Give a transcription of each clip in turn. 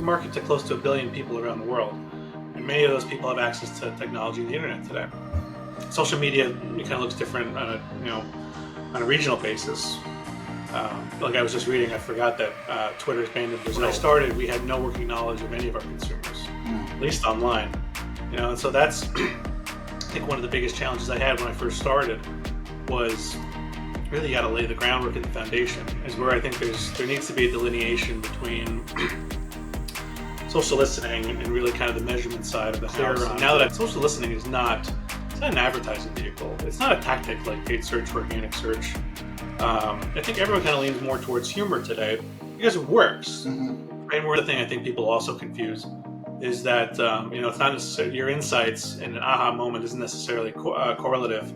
market to close to 1 billion people around the world. And many of those people have access to technology and the internet today. Social media kind of looks different on a regional basis. Like I was just reading, I forgot that Twitter is banned in Brazil. When I started, we had no working knowledge of any of our consumers, at least online. And so that's, I think, one of the biggest challenges I had when I first started was really got to lay the groundwork and the foundation. Is where I think there needs to be a delineation between social listening and really kind of the measurement side of the house. Now that social listening is not an advertising vehicle, it's not a tactic like paid search or organic search. I think everyone kind of leans more towards humor today because it works. And one of the thing I think people also confuse is that it's not necessarily your insights and an aha moment isn't necessarily correlative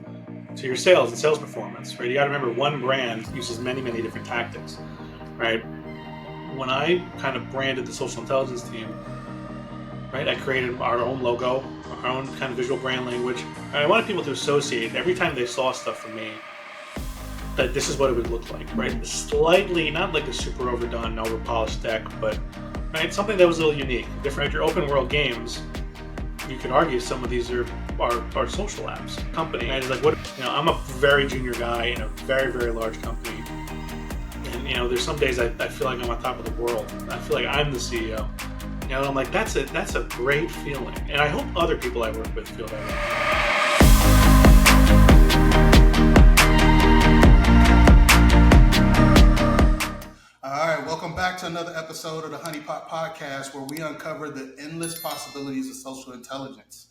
to your sales and sales performance, right? You got to remember, one brand uses many different tactics, right? When I kind of branded the social intelligence team, right, I created our own logo, our own kind of visual brand language. And I wanted people to associate every time they saw stuff from me that this is what it would look like, right? Slightly, not like a super overdone, over-polished deck, but right, something that was a little unique, different. Your open world games, you could argue some of these are social apps. Company, right? It's like, I'm a very junior guy in a very large company, and there's some days I feel like I'm on top of the world. I feel like I'm the CEO. I'm like, that's a great feeling, and I hope other people I work with feel that way. All right, welcome back to another episode of the HoneyPot Podcast, where we uncover the endless possibilities of social intelligence.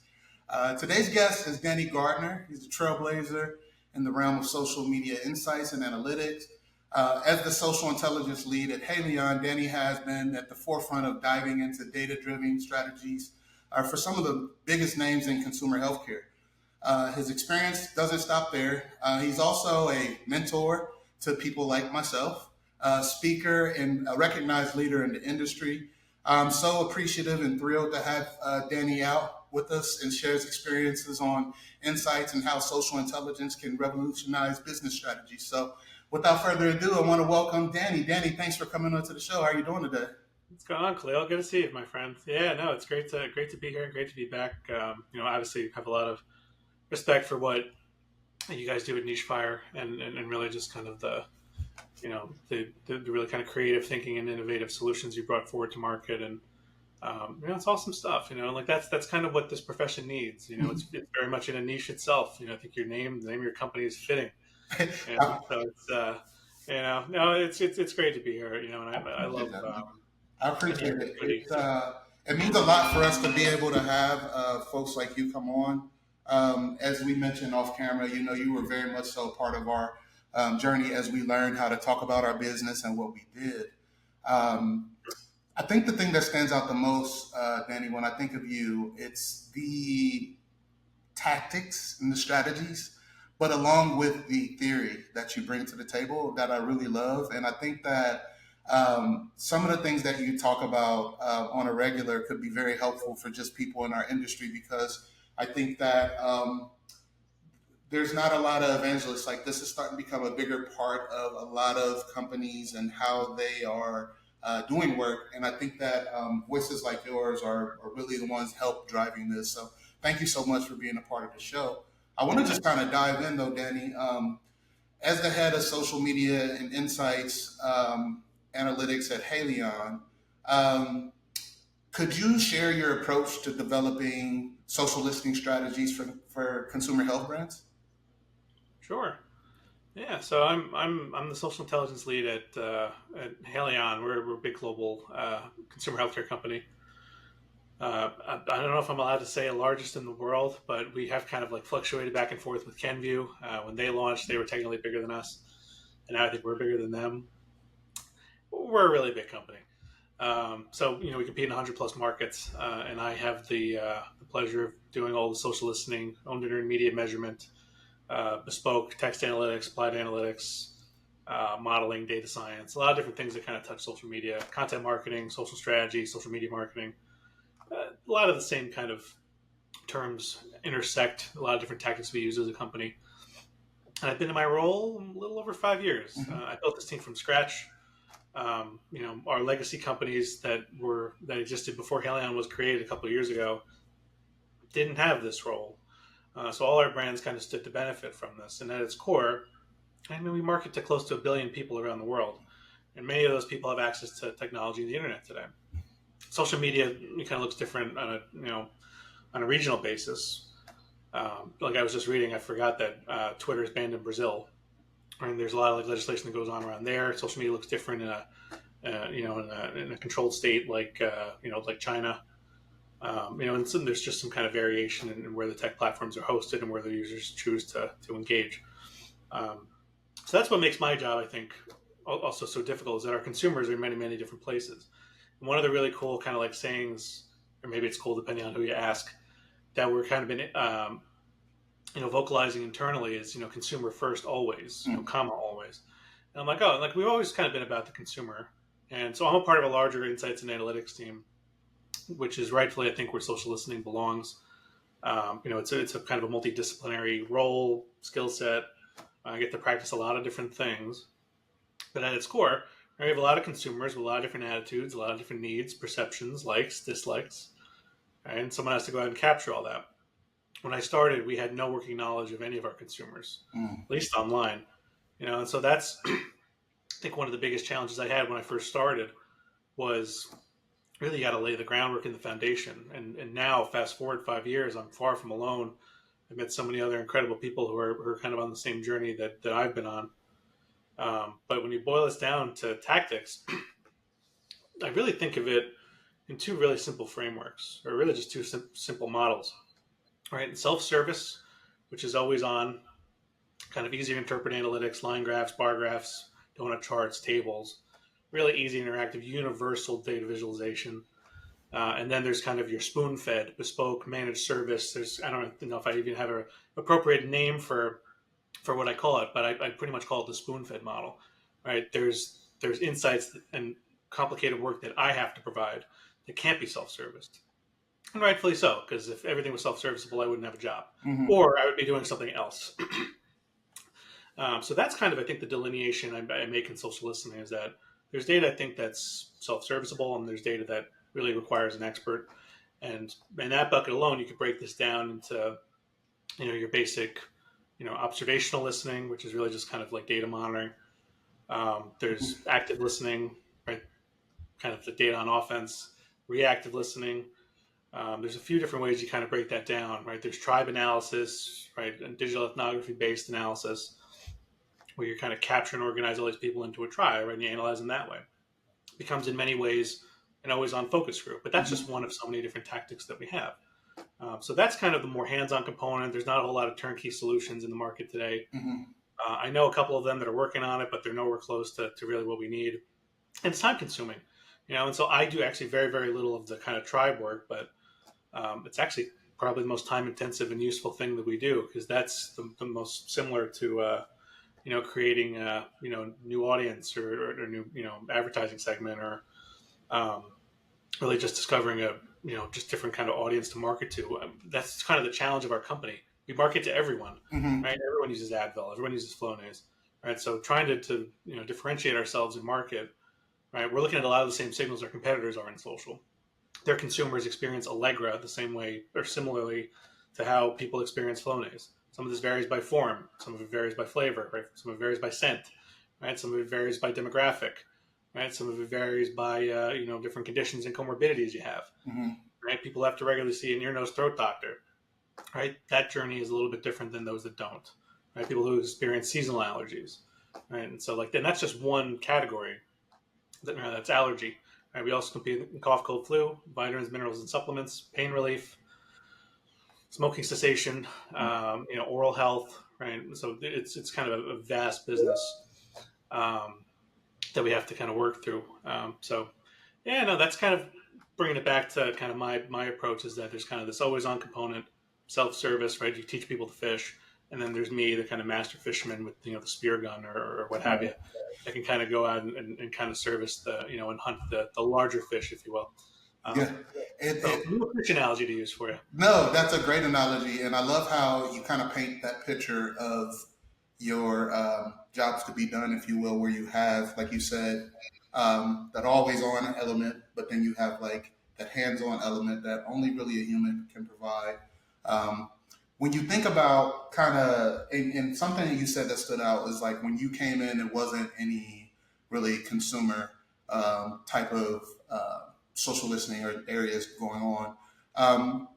Today's guest is Danny Gardner. He's a trailblazer in the realm of social media insights and analytics. As the social intelligence lead at Haleon, Danny has been at the forefront of diving into data-driven strategies for some of the biggest names in consumer healthcare. His experience doesn't stop there. He's also a mentor to people like myself, speaker and a recognized leader in the industry. I'm so appreciative and thrilled to have Danny out with us and share his experiences on insights and how social intelligence can revolutionize business strategies. So without further ado, I want to welcome Danny. Danny, thanks for coming on to the show. How are you doing today? What's going on, Khalil? Good to see you, my friend. Yeah, no, it's great to be here. Great to be back. Obviously have a lot of respect for what you guys do at Niche Fire and really just kind of the really kind of creative thinking and innovative solutions you brought forward to market. And, it's awesome stuff, like that's kind of what this profession needs. It's very much in a niche itself. I think the name of your company is fitting. So it's great to be here, and I love I appreciate it. It means a lot for us to be able to have folks like you come on. As we mentioned off camera, you were very much so part of our journey as we learned how to talk about our business and what we did. I think the thing that stands out the most, Danny, when I think of you, it's the tactics and the strategies, but along with the theory that you bring to the table that I really love. And I think that some of the things that you talk about on a regular could be very helpful for just people in our industry, because I think that there's not a lot of evangelists. Like, this is starting to become a bigger part of a lot of companies and how they are doing work. And I think that voices like yours are really the ones help driving this. So thank you so much for being a part of the show. I want to just kind of dive in though, Danny. As the head of social media and insights analytics at Haleon, could you share your approach to developing social listening strategies for consumer health brands? Sure. Yeah, so I'm the social intelligence lead at Haleon. We're a big global consumer healthcare company. I don't know if I'm allowed to say largest in the world, but we have kind of like fluctuated back and forth with Kenvue. When they launched, they were technically bigger than us, and now I think we're bigger than them. We're a really big company. So we compete in 100 plus markets, and I have the pleasure of doing all the social listening, owned and earned media measurement, bespoke text analytics, applied analytics, modeling, data science, a lot of different things that kind of touch social media, content marketing, social strategy, social media marketing. A lot of the same kind of terms intersect a lot of different tactics we use as a company. And I've been in my role a little over 5 years. I built this team from scratch. Our legacy companies that existed before Haleon was created a couple of years ago didn't have this role. So all our brands kind of stood to benefit from this. And at its core, we market to close to 1 billion people around the world. And many of those people have access to technology and the internet today. Social media kind of looks different on a regional basis. Like I was just reading, I forgot that Twitter is banned in Brazil. And there's a lot of legislation that goes on around there. Social media looks different in a controlled state like China. And so there's just some kind of variation in where the tech platforms are hosted and where the users choose to engage. So that's what makes my job, I think, also so difficult, is that our consumers are in many, many different places. And one of the really cool kind of sayings, or maybe it's cool depending on who you ask, that we're kind of been vocalizing internally is consumer first always, comma always. And I'm like, we've always kind of been about the consumer. And so I'm a part of a larger insights and analytics team, which is rightfully, I think, where social listening belongs. It's a kind of a multidisciplinary role, skill set. I get to practice a lot of different things. But at its core, we have a lot of consumers with a lot of different attitudes, a lot of different needs, perceptions, likes, dislikes. And someone has to go out and capture all that. When I started, we had no working knowledge of any of our consumers, at least online. And so that's, I think, one of the biggest challenges I had when I first started was really you got to lay the groundwork and the foundation. And now, fast forward 5 years, I'm far from alone. I've met so many other incredible people who are kind of on the same journey that I've been on. But when you boil this down to tactics, I really think of it in two really simple frameworks, or really just two simple models. Right? Self-service, which is always on, kind of easy to interpret analytics, line graphs, bar graphs, donut charts, tables, really easy, interactive, universal data visualization. And then there's kind of your spoon-fed, bespoke, managed service. I don't know if I even have an appropriate name for what I call it, but I pretty much call it the spoon-fed model. Right? There's insights and complicated work that I have to provide that can't be self-serviced. And rightfully so, because if everything was self-serviceable, I wouldn't have a job. Or I would be doing something else. So that's kind of, I think, the delineation I make in social listening, is that there's data, I think, that's self-serviceable, and there's data that really requires an expert. And in that bucket alone, you could break this down into, your basic, observational listening, which is really just kind of like data monitoring. There's active listening, right? Kind of the data on offense, reactive listening. There's a few different ways you kind of break that down, right? There's tribe analysis, right? And digital ethnography-based analysis, where you're kind of capturing and organize all these people into a tribe, right? And you analyze them that way. It becomes in many ways an always-on focus group, but that's just one of so many different tactics that we have. So that's kind of the more hands-on component. There's not a whole lot of turnkey solutions in the market today. I know a couple of them that are working on it, but they're nowhere close to really what we need. And it's time-consuming, and so I do actually very, very little of the kind of tribe work, but it's actually probably the most time-intensive and useful thing that we do, because that's the most similar to, creating a, new audience or new, advertising segment, or really just discovering a, just different kind of audience to market to. That's kind of the challenge of our company. We market to everyone, right? Everyone uses Advil, everyone uses Flonase, right? So trying to differentiate ourselves in market, right? We're looking at a lot of the same signals our competitors are in social. Their consumers experience Allegra the same way, or similarly to how people experience Flonase. Some of this varies by form, some of it varies by flavor, right? Some of it varies by scent, right? Some of it varies by demographic, right? Some of it varies by different conditions and comorbidities you have, right? People have to regularly see an ear, nose, throat doctor, right? That journey is a little bit different than those that don't, right? People who experience seasonal allergies, right? And so then that's just one category. That's allergy. Right, we also compete in cough, cold, flu, vitamins, minerals, and supplements, pain relief, smoking cessation, oral health, right? So it's kind of a vast business that we have to kind of work through. That's kind of bringing it back to kind of my approach, is that there's kind of this always-on component, self-service, right? You teach people to fish, and then there's me, the kind of master fisherman with the spear gun or what have you. I can kind of go out and kind of service the and hunt the larger fish, if you will. Which analogy to use for you? No, that's a great analogy, and I love how you kind of paint that picture of your jobs to be done, if you will, where you have, like you said, that always on element, but then you have like that hands-on element that only really a human can provide. When you think about kind of, and something that you said that stood out is like when you came in, it wasn't any really consumer type of social listening or areas going on.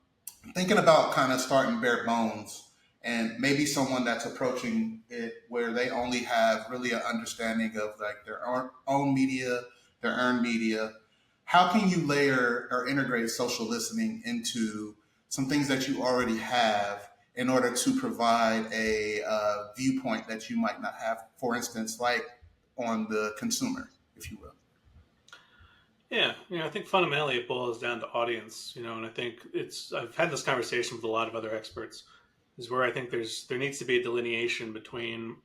Thinking about kind of starting bare bones and maybe someone that's approaching it where they only have really an understanding of like their own media, their earned media. How can you layer or integrate social listening into some things that you already have in order to provide a viewpoint that you might not have, for instance, like on the consumer, if you will? Yeah, I think fundamentally it boils down to audience, and I think I've had this conversation with a lot of other experts, is where I think there needs to be a delineation between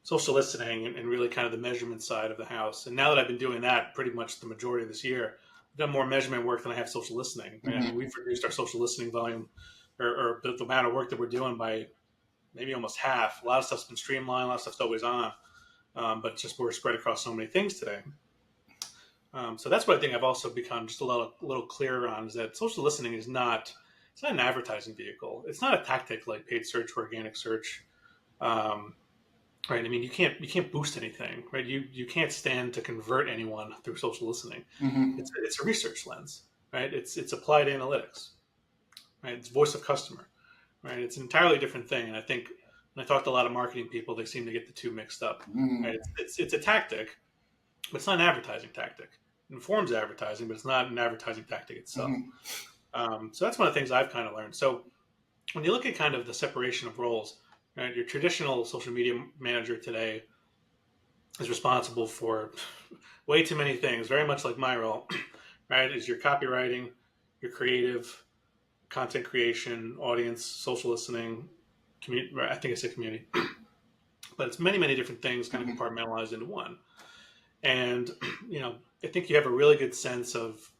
social listening and really kind of the measurement side of the house. And now that I've been doing that pretty much the majority of this year, I've done more measurement work than I have social listening. Right? I mean, we've reduced our social listening volume or the amount of work that we're doing by maybe almost half. A lot of stuff's been streamlined, a lot of stuff's always on, but it's just we're spread across so many things today. So that's what I think I've also become just a little clearer on, is that social listening it's not an advertising vehicle. It's not a tactic like paid search or organic search. Right. I mean, you can't boost anything, right? You can't stand to convert anyone through social listening. Mm-hmm. It's a research lens, right? It's applied analytics, right? It's voice of customer, right? It's an entirely different thing. And I think when I talk to a lot of marketing people, they seem to get the two mixed up, right? It's a tactic, but it's not an advertising tactic. It informs advertising, but it's not an advertising tactic itself. So that's one of the things I've kind of learned. So when you look at kind of the separation of roles, right, your traditional social media manager today is responsible for way too many things, very much like my role, right? Is your copywriting, your creative, content creation, audience, social listening, I think it's a community, but it's many, many different things kind of compartmentalized into one. And, I think you have a really good sense of,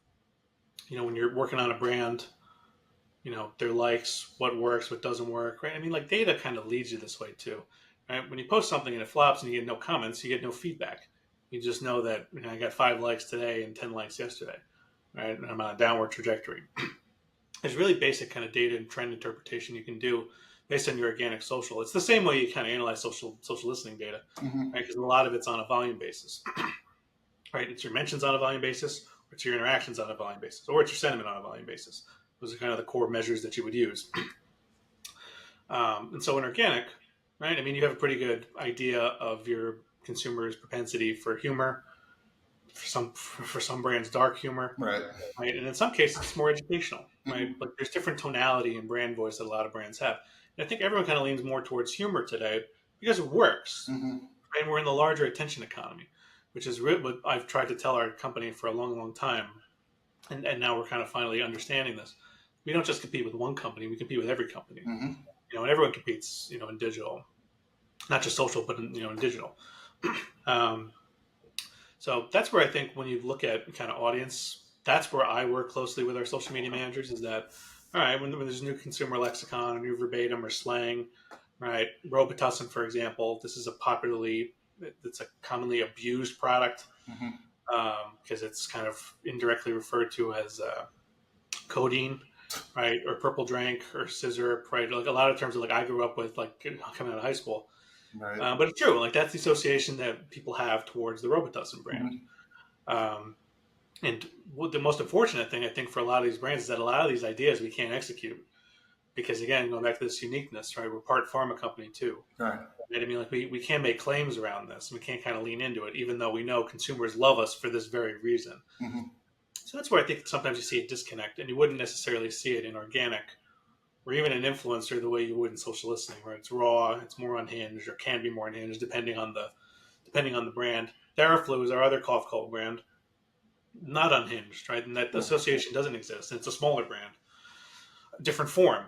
when you're working on a brand, their likes, what works, what doesn't work, right? I mean, like data kind of leads you this way too, right? When you post something and it flops and you get no comments, you get no feedback. You just know that, I got 5 likes today and 10 likes yesterday, right? And I'm on a downward trajectory. There's really basic kind of data and trend interpretation you can do based on your organic social. It's the same way you kind of analyze social listening data, right? Because a lot of it's on a volume basis, right? It's your mentions on a volume basis, or it's your interactions on a volume basis, or it's your sentiment on a volume basis. Those are kind of the core measures that you would use. And so in organic, right, I mean, you have a pretty good idea of your consumer's propensity for humor, for some brands, dark humor, right? And in some cases, it's more educational, right? But there's different tonality and brand voice that a lot of brands have. And I think everyone kind of leans more towards humor today because it works. And we're in the larger attention economy, which is what I've tried to tell our company for a long, long time. And now we're kind of finally understanding this. We don't just compete with one company, we compete with every company. And everyone competes, in digital, not just social, but in digital. So that's where I think when you look at kind of audience, that's where I work closely with our social media managers, is that, all right, when there's a new consumer lexicon, a new verbatim or slang, right? Robitussin, for example, this is it's a commonly abused product because it's kind of indirectly referred to as codeine, right? Or purple drink or scissor, right? Like a lot of terms that I grew up with, like coming out of high school. Right. But it's true. Like that's the association that people have towards the Robitussin brand. And the most unfortunate thing I think for a lot of these brands is that a lot of these ideas we can't execute because, again, going back to this uniqueness, right? We're part pharma company too. Right. I mean, like we can't make claims around this. We can't kind of lean into it, even though we know consumers love us for this very reason. So that's where I think sometimes you see a disconnect, and you wouldn't necessarily see it in organic or even an influencer the way you would in social listening, where it's raw, it's more unhinged, or can be more unhinged depending on the brand. Theraflu is our other cough cold brand, not unhinged, right? And that association doesn't exist. It's a smaller brand, a different form,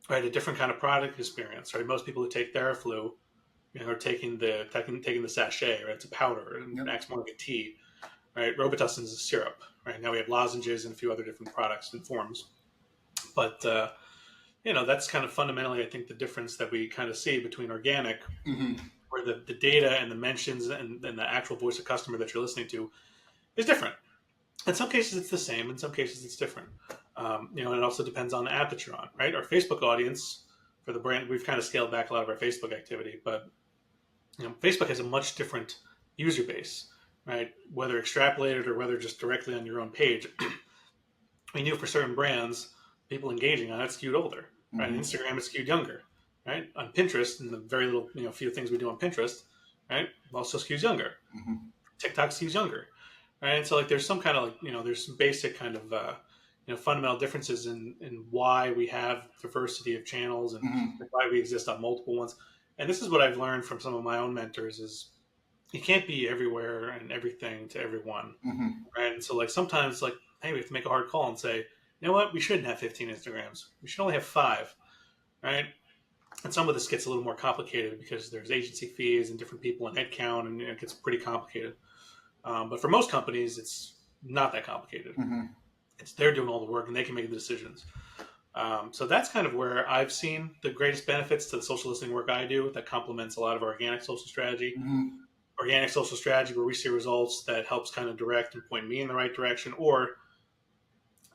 right? A different kind of product experience, right? Most people who take Theraflu, are taking the sachet, right? It's a powder, and it acts more like a tea, right? Robitussin is a syrup, right? Now we have lozenges and a few other different products and forms, but that's kind of fundamentally, I think, the difference that we kind of see between organic, where the data and the mentions and the actual voice of customer that you're listening to is different. In some cases, it's the same. In some cases, it's different. And it also depends on the app that you're on, right? Our Facebook audience for the brand, we've kind of scaled back a lot of our Facebook activity, but Facebook has a much different user base, right? Whether extrapolated or whether just directly on your own page. We knew for certain brands, people engaging on it skewed older, right? Mm-hmm. Instagram is skewed younger, right? On Pinterest, and the very little, few things we do on Pinterest, right, also skews younger. Mm-hmm. TikTok skews younger, right? And so there's some kind of there's some basic kind of fundamental differences in why we have diversity of channels and why we exist on multiple ones. And this is what I've learned from some of my own mentors is you can't be everywhere and everything to everyone, right? And so sometimes hey, we have to make a hard call and say, you know what, we shouldn't have 15 Instagrams. We should only have 5, right? And some of this gets a little more complicated because there's agency fees and different people and headcount, and it gets pretty complicated. But for most companies, it's not that complicated. They're doing all the work and they can make the decisions. So that's kind of where I've seen the greatest benefits to the social listening work I do that complements a lot of our organic social strategy. Organic social strategy where we see results that helps kind of direct and point me in the right direction, or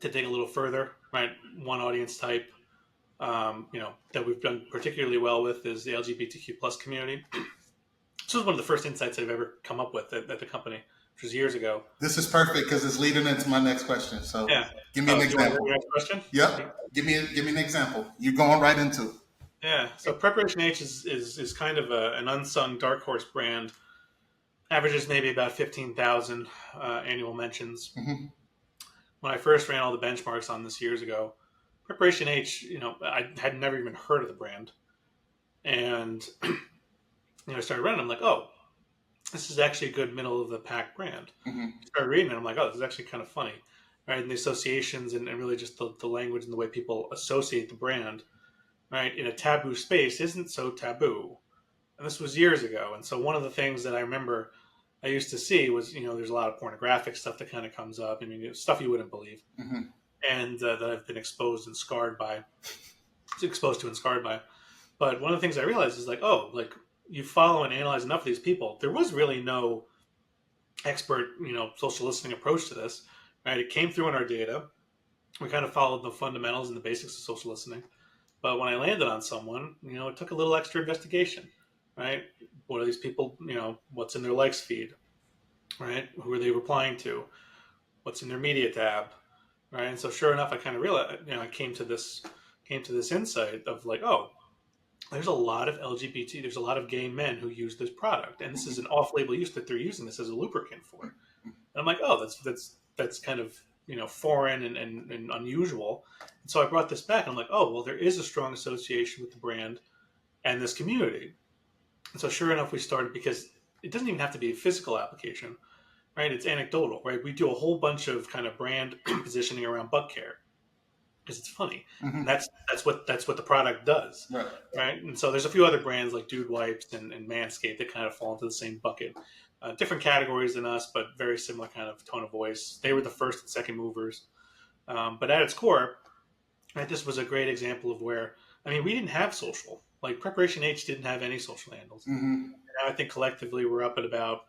to dig a little further, right? One audience type, that we've done particularly well with is the LGBTQ plus community. This was one of the first insights I've ever come up with at the company, which was years ago. This is perfect because it's leading into my next question. So give me an example. Your next question? Yep. Give me an example. You're going right into it. Yeah. So Preparation H is kind of an unsung dark horse brand. Averages maybe about 15,000 annual mentions. When I first ran all the benchmarks on this years ago, Preparation H, I had never even heard of the brand. And I started running. I'm like, oh, this is actually a good middle of the pack brand. Started reading it. I'm like, oh, this is actually kind of funny, right? And the associations and really just the language and the way people associate the brand, right, in a taboo space isn't so taboo. And this was years ago. And so one of the things that I remember I used to see was, there's a lot of pornographic stuff that kind of comes up. I mean, stuff you wouldn't believe. And that I've been exposed to and scarred by. But one of the things I realized is you follow and analyze enough of these people. There was really no expert, social listening approach to this, right? It came through in our data. We kind of followed the fundamentals and the basics of social listening. But when I landed on someone, it took a little extra investigation, right? What are these people, what's in their likes feed, right? Who are they replying to? What's in their media tab, right? And so sure enough, I kind of realized, I came to this insight of there's a lot of LGBT, there's a lot of gay men who use this product, and this is an off-label use that they're using this as a lubricant for. And I'm like, oh, that's kind of foreign and unusual. And so I brought this back. And I'm like, oh, well, there is a strong association with the brand and this community. And so sure enough, we started, because it doesn't even have to be a physical application, right? It's anecdotal, right? We do a whole bunch of kind of brand positioning around butt care because it's funny. And that's what the product does, right? And so there's a few other brands like Dude Wipes and Manscaped that kind of fall into the same bucket. Different categories than us, but very similar kind of tone of voice. They were the first and second movers. But at its core, right, this was a great example of where, we didn't have social. Preparation H didn't have any social handles. And now I think collectively we're up at about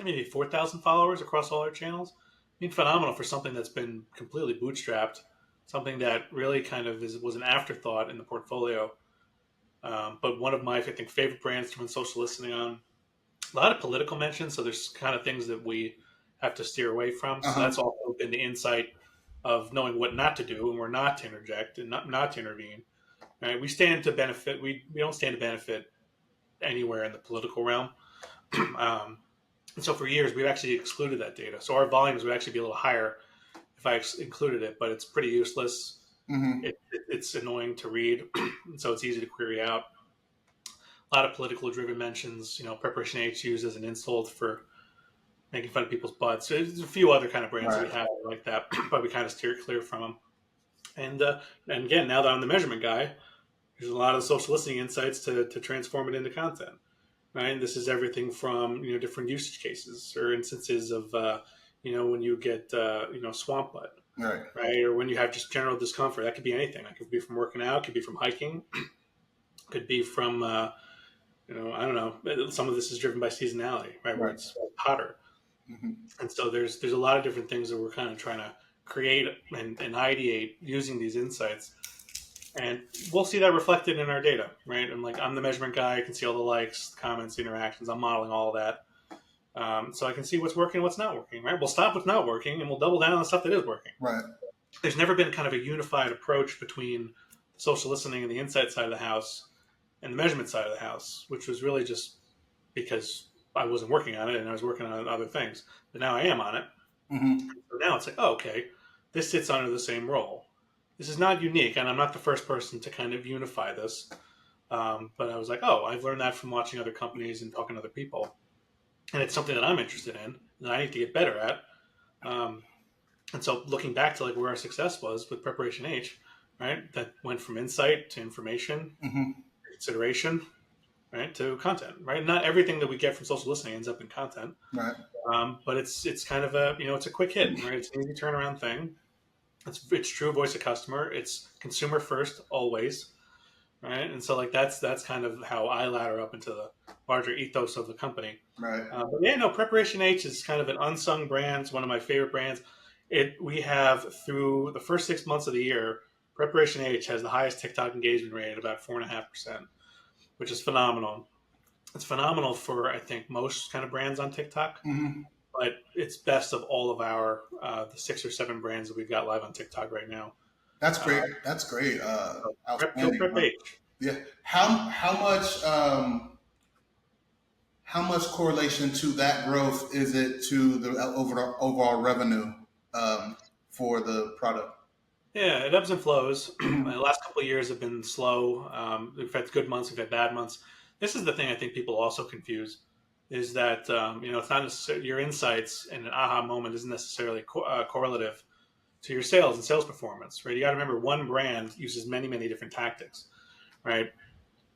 maybe 4,000 followers across all our channels. Phenomenal for something that's been completely bootstrapped, something that really kind of was an afterthought in the portfolio. But one of my, I think, favorite brands to run social listening on. A lot of political mentions, so there's kind of things that we have to steer away from. So that's also been the insight of knowing what not to do, and we're not to interject and not to intervene. Right? We stand to benefit. We don't stand to benefit anywhere in the political realm. And so for years, we've actually excluded that data. So our volumes would actually be a little higher if I included it, but it's pretty useless. It's annoying to read, and so it's easy to query out. A lot of politically driven mentions, Preparation H used as an insult for making fun of people's butts. So there's a few other kind of brands that we have like that, but we kind of steer clear from them. And again, now that I'm the measurement guy, there's a lot of social listening insights to transform it into content. Right? And this is everything from different usage cases or instances of when you get swamp butt, right, or when you have just general discomfort. That could be anything. That could be from working out, could be from hiking, could be from I don't know. Some of this is driven by seasonality, right? Where it's hotter. And so there's a lot of different things that we're kind of trying to create and ideate using these insights. And we'll see that reflected in our data, right? And like, I'm the measurement guy. I can see all the likes, the comments, the interactions. I'm modeling all of that. So I can see what's working and what's not working, right? We'll stop what's not working and we'll double down on the stuff that is working. Right. There's never been kind of a unified approach between social listening and the insight side of the house and the measurement side of the house, which was really just because I wasn't working on it and I was working on other things. But now I am on it. So now it's like, oh, okay, this sits under the same role. This is not unique, and I'm not the first person to kind of unify this. But I was like, oh, I've learned that from watching other companies and talking to other people. And it's something that I'm interested in that I need to get better at. And so looking back to like where our success was with Preparation H, right, that went from insight to information, consideration, right, to content, right? Not everything that we get from social listening ends up in content, right. But it's kind of a, it's a quick hit, right? It's an easy turnaround thing. It's true voice of customer. It's consumer first always, right? And so like that's kind of how I ladder up into the larger ethos of the company. Right. But yeah, no, Preparation H is kind of an unsung brand. It's one of my favorite brands. We have through the first 6 months of the year, Preparation H has the highest TikTok engagement rate at about 4.5%, which is phenomenal. It's phenomenal for, I think, most kind of brands on TikTok, but it's best of all of our the 6 or 7 brands that we've got live on TikTok right now. That's great. That's great. Prep H. Yeah. How much correlation to that growth is it to the overall revenue for the product? Yeah, it ebbs and flows. The last couple of years have been slow. We've had good months, we've had bad months. This is the thing I think people also confuse is that, it's not necessarily your insights and an aha moment isn't necessarily correlative to your sales and sales performance, right? You got to remember one brand uses many, many different tactics, right?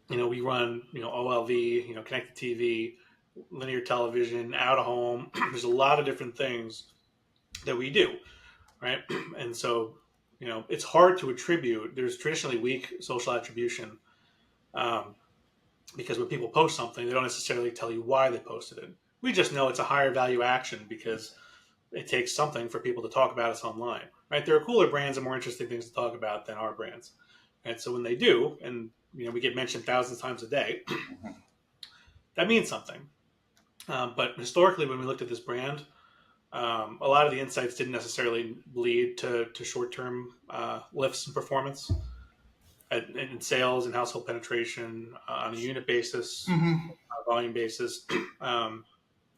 We run, OLV, connected TV, linear television, out of home. There's a lot of different things that we do, right? And so, it's hard to attribute. There's traditionally weak social attribution because when people post something, they don't necessarily tell you why they posted it. We just know it's a higher value action because it takes something for people to talk about us online, right? There are cooler brands and more interesting things to talk about than our brands. And so when they do, and we get mentioned thousands of times a day, that means something. But historically, when we looked at this brand, a lot of the insights didn't necessarily lead to short-term lifts in performance in sales and household penetration on a unit basis, volume basis.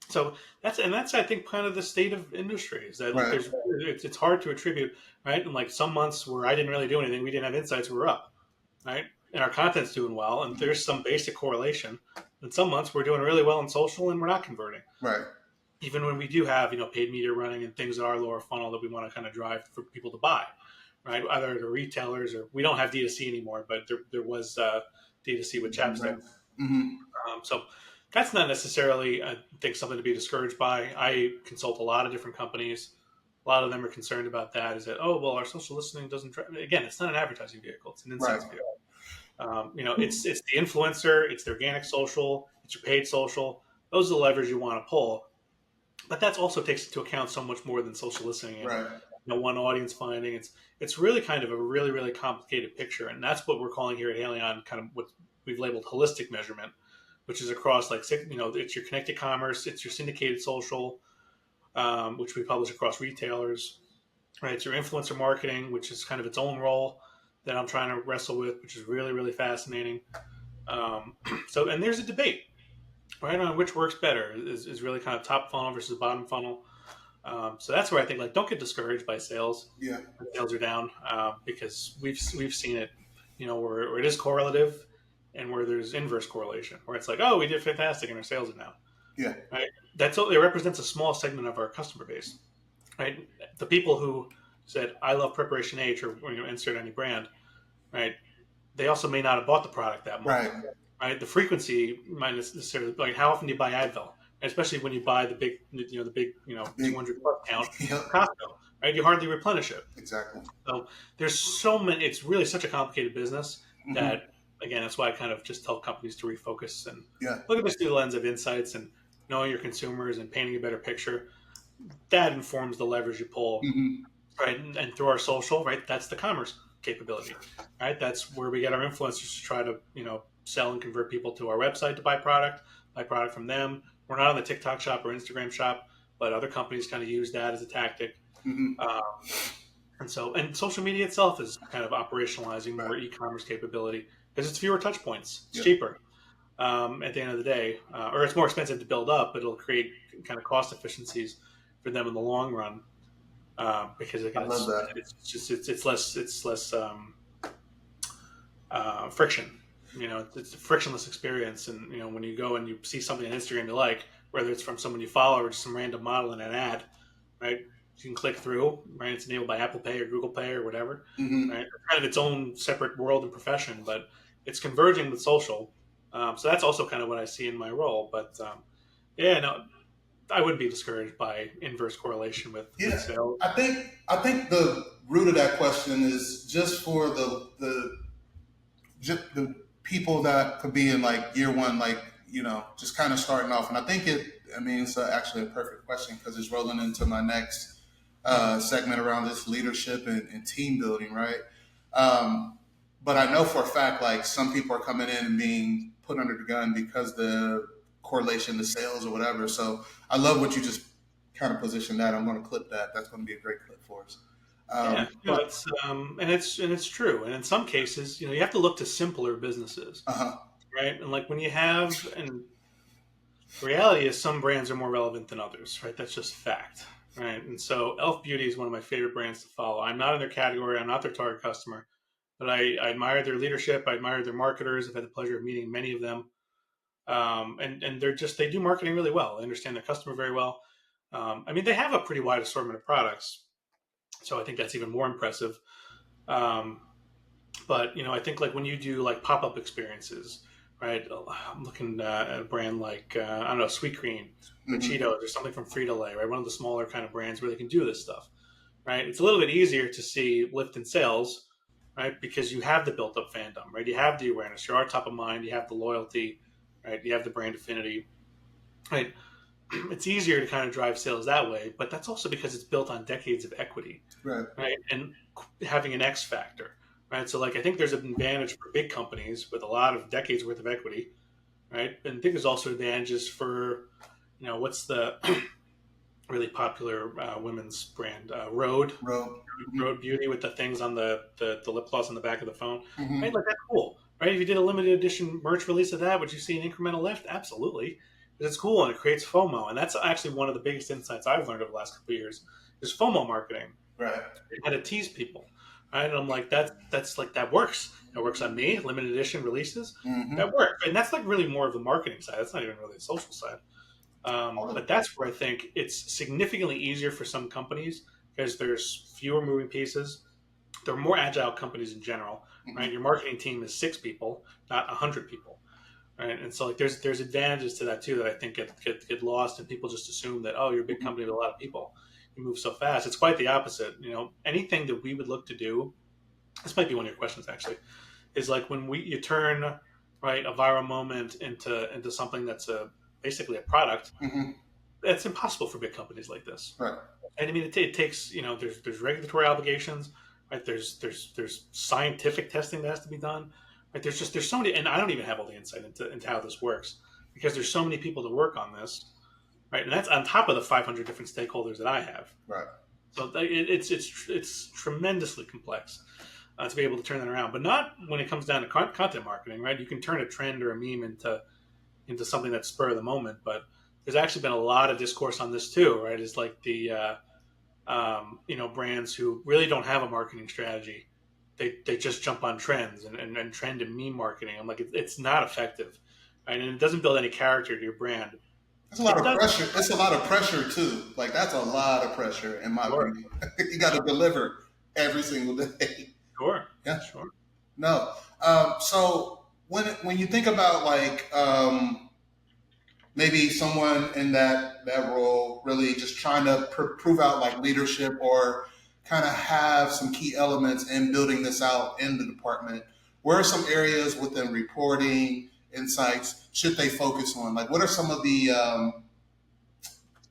So that's I think kind of the state of industry is that right. It's hard to attribute, right? And like some months where I didn't really do anything, we didn't have insights, we were up, right? And our content's doing well, and there's some basic correlation. And some months we're doing really well in social, and we're not converting, right? Even when we do have paid media running and things that are lower funnel that we want to kind of drive for people to buy, right? Either to retailers or we don't have D2C anymore, but there was D2C with Chapstick. So that's not necessarily, I think, something to be discouraged by. I consult a lot of different companies. A lot of them are concerned about that. Is that, oh, well, our social listening doesn't again, it's not an advertising vehicle. It's an insights vehicle. It's the influencer, it's the organic social, it's your paid social. Those are the levers you want to pull. But that also takes into account so much more than social listening and one audience finding. It's really kind of a really, really complicated picture. And that's what we're calling here at Haleon kind of what we've labeled holistic measurement, which is across it's your connected commerce, it's your syndicated social, which we publish across retailers, right? It's your influencer marketing, which is kind of its own role that I'm trying to wrestle with, which is really, really fascinating. And there's a debate, right, on which works better is really kind of top funnel versus bottom funnel. So that's where I think don't get discouraged by sales. Yeah, sales are down because we've seen it, where it is correlative and where there's inverse correlation, where it's like, oh, we did fantastic and our sales are down. Yeah, right. It represents a small segment of our customer base, right? The people who said, I love Preparation H, or insert any brand, right? They also may not have bought the product that much. Right? The frequency might necessarily, how often do you buy Advil? Especially when you buy the big 200 plus count Costco, right? You hardly replenish it. Exactly. So there's so many. It's really such a complicated business that again, that's why I kind of just tell companies to refocus and Yeah. look at this through the lens of insights and knowing your consumers and painting a better picture. That informs the leverage you pull, Mm-hmm. right? And through our social, right? That's the commerce capability, right? That's where we get our influencers to try to, sell and convert people to our website to buy product from them. We're not on the TikTok shop or Instagram shop, but other companies kind of use that as a tactic. Mm-hmm. And social media itself is kind of operationalizing more e-commerce capability because it's fewer touch points. It's cheaper at the end of the day, or it's more expensive to build up, but it'll create kind of cost efficiencies for them in the long run. Because again, it's less friction. It's a frictionless experience, and when you go and you see something on Instagram you like, whether it's from someone you follow or just some random model in an ad, right? You can click through, right? It's enabled by Apple Pay or Google Pay or whatever, Mm-hmm. right? It's kind of its own separate world and profession, but it's converging with social. So that's also kind of what I see in my role. But I wouldn't be discouraged by inverse correlation with sales. I think the root of that question is just for the people that could be in like year one, like just kind of starting off. And I think it's actually a perfect question because it's rolling into my next segment around this leadership and team building, right? But I know for a fact, like some people are coming in and being put under the gun because the correlation to sales or whatever. So I love what you just kind of positioned that. I'm going to clip that. That's going to be a great clip for us. It's true. And in some cases, you have to look to simpler businesses, right? And like when you have, and the reality is some brands are more relevant than others, right? That's just fact, right? And so Elf Beauty is one of my favorite brands to follow. I'm not in their category. I'm not their target customer, but I admire their leadership. I admire their marketers. I've had the pleasure of meeting many of them. And they do marketing really well. They understand their customer very well. They have a pretty wide assortment of products. So I think that's even more impressive. But I think like when you do like pop-up experiences, right? I'm looking at a brand like, I don't know, Sweet Green or Cheetos or something from Frito-Lay, right? One of the smaller kind of brands where they can do this stuff, right? It's a little bit easier to see lift in sales, right? Because you have the built-up fandom, right? You have the awareness. You are top of mind. You have the loyalty, right? You have the brand affinity, right? It's easier to kind of drive sales that way, but that's also because it's built on decades of equity, right? And having an X factor, right? So like, I think there's an advantage for big companies with a lot of decades worth of equity, right? And I think there's also advantages for, what's the really popular women's brand, Rhode Beauty with the things on the lip gloss on the back of the phone, right? Like that's cool, right? If you did a limited edition merch release of that, would you see an incremental lift? Absolutely. It's cool and it creates FOMO, and that's actually one of the biggest insights I've learned over the last couple of years is FOMO marketing. Right. How to tease people, right? And I'm like, that's like that works. It works on me. Limited edition releases that work, and that's like really more of the marketing side. That's not even really the social side. But that's where I think it's significantly easier for some companies because there's fewer moving pieces. They're more agile companies in general, right? Your marketing team is 6 people, not 100 people. Right. And so like there's advantages to that too that I think get lost, and people just assume that, oh, you're a big company with a lot of people, you move so fast. It's quite the opposite. Anything that we would look to do, this might be one of your questions actually, is like when you turn right a viral moment into something that's basically a product. That's impossible for big companies like this. Right. And it takes there's regulatory obligations, right? There's scientific testing that has to be done. Right, there's so many, and I don't even have all the insight into how this works because there's so many people to work on this, right? And that's on top of the 500 different stakeholders that I have. Right. So it's tremendously complex to be able to turn that around, but not when it comes down to content marketing, right? You can turn a trend or a meme into something that's spur of the moment, but there's actually been a lot of discourse on this too, right? It's like the brands who really don't have a marketing strategy. They just jump on trends and trend and meme marketing. I'm like, it's not effective, right? And it doesn't build any character to your brand. It's a lot of pressure. It's a lot of pressure too. Like that's a lot of pressure in my opinion. You got to deliver every single day. Sure. Yeah. Sure. No. So when you think about like maybe someone in that role really just trying to prove out like leadership or kind of have some key elements in building this out in the department, where are some areas within reporting, insights, should they focus on? Like, what are some of the,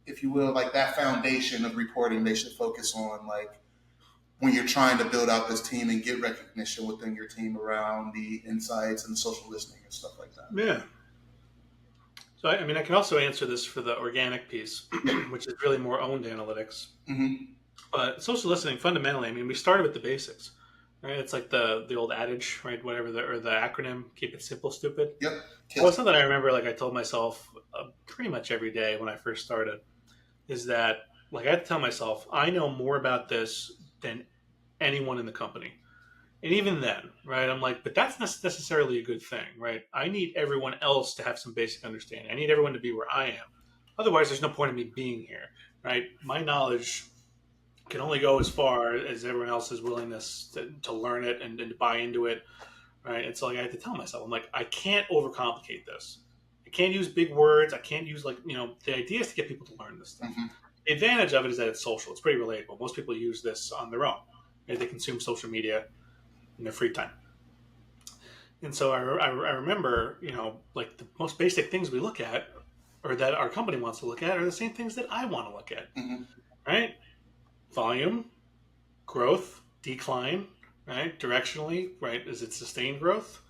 if you will, like that foundation of reporting they should focus on, like when you're trying to build out this team and get recognition within your team around the insights and the social listening and stuff like that? Yeah. So, I mean, I can also answer this for the organic piece, which is really more owned analytics. Mm-hmm. But social listening, fundamentally, I mean, we started with the basics, right? It's like the old adage, right? Whatever the acronym, keep it simple, stupid. Yep. Well, something I remember, like I told myself pretty much every day when I first started, is that like I had to tell myself, I know more about this than anyone in the company. And even then, right, I'm like, but that's not necessarily a good thing, right? I need everyone else to have some basic understanding. I need everyone to be where I am. Otherwise, there's no point in me being here, right? My knowledge can only go as far as everyone else's willingness to learn it and to buy into it, right? And so like, I had to tell myself, I'm like, I can't overcomplicate this. I can't use big words. I can't use the idea is to get people to learn this stuff. Mm-hmm. The advantage of it is that it's social. It's pretty relatable. Most people use this on their own. Right? They consume social media in their free time. And so I remember, like the most basic things we look at or that our company wants to look at are the same things that I want to look at, Mm-hmm. right? Volume, growth, decline, right? Directionally, right? Is it sustained growth,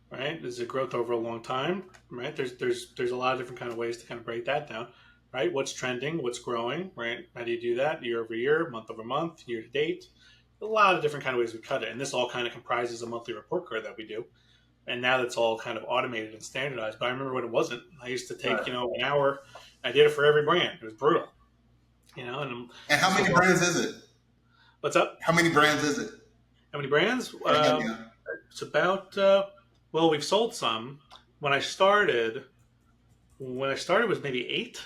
right? Is it growth over a long time, right? There's a lot of different kind of ways to kind of break that down, right? What's trending, what's growing, right? How do you do that? Year over year, month over month, year to date. A lot of different kind of ways we cut it. And this all kind of comprises a monthly report card that we do. And now that's all kind of automated and standardized. But I remember when it wasn't. I used to take, an hour. I did it for every brand. It was brutal. And how many brands is it? What's up? How many brands is it? How many brands? It's about, we've sold some. When I started was maybe 8.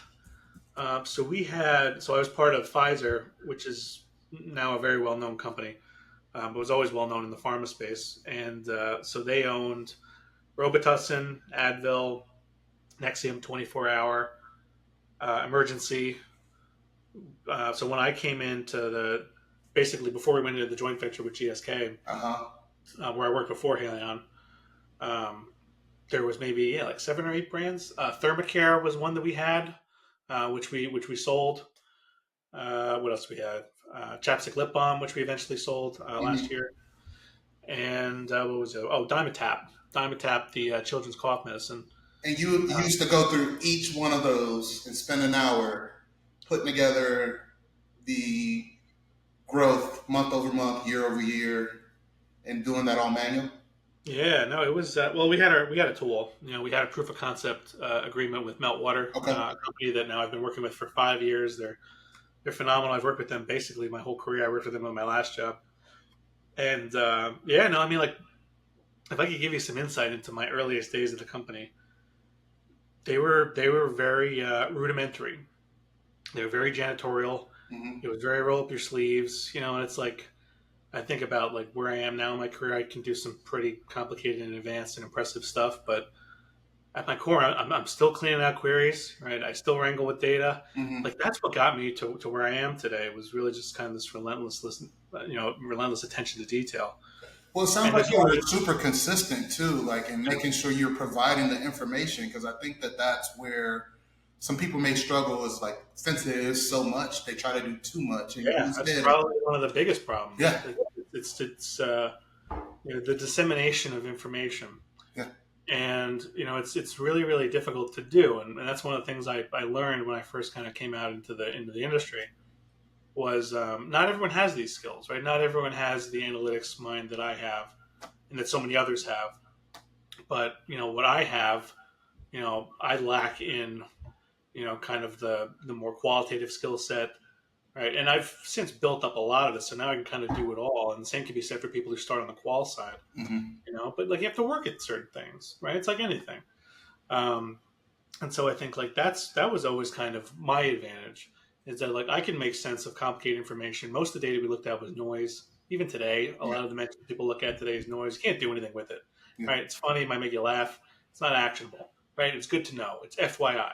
So I was part of Pfizer, which is now a very well-known company, but was always well-known in the pharma space. And so they owned Robitussin, Advil, Nexium 24-hour, Emergency. So when I came into basically before we went into the joint venture with GSK, where I worked before Haleon, there was maybe like 7 or 8 brands. Thermacare was one that we had, which we sold. What else we had? Chapstick lip balm, which we eventually sold last year. And what was it? Oh, Dimetap, the children's cough medicine. And you used to go through each one of those and spend an hour putting together the growth month over month, year over year, and doing that all manual? Yeah, no, it was we had a tool. We had a proof of concept agreement with Meltwater, a company that now I've been working with for 5 years. They're phenomenal. I've worked with them basically my whole career. I worked with them on my last job. And I mean, like, if I could give you some insight into my earliest days of the company, they were very rudimentary. They were very janitorial. Mm-hmm. It was very roll up your sleeves, and it's like, I think about like where I am now in my career, I can do some pretty complicated and advanced and impressive stuff, but at my core, I'm still cleaning out queries, right? I still wrangle with data. Mm-hmm. Like that's what got me to where I am today. It was really just kind of this relentless attention to detail. Well, it sounds like you were super consistent too, like in making sure you're providing the information, because I think that's where some people may struggle is like, since there is so much, they try to do too much. And that's probably one of the biggest problems. Yeah. It's the dissemination of information. Yeah. And, it's really, really difficult to do. And that's one of the things I learned when I first kind of came out into the industry was not everyone has these skills, right? Not everyone has the analytics mind that I have and that so many others have. But, what I have, I lack in, kind of the more qualitative skill set, right? And I've since built up a lot of this, so now I can kind of do it all. And the same can be said for people who start on the qual side, but like you have to work at certain things, right? It's like anything. And so I think like that was always kind of my advantage, is that like I can make sense of complicated information. Most of the data we looked at was noise. Even today, a lot of the metrics people look at today is noise. You can't do anything with it, right? It's funny, it might make you laugh. It's not actionable, right? It's good to know. It's FYI,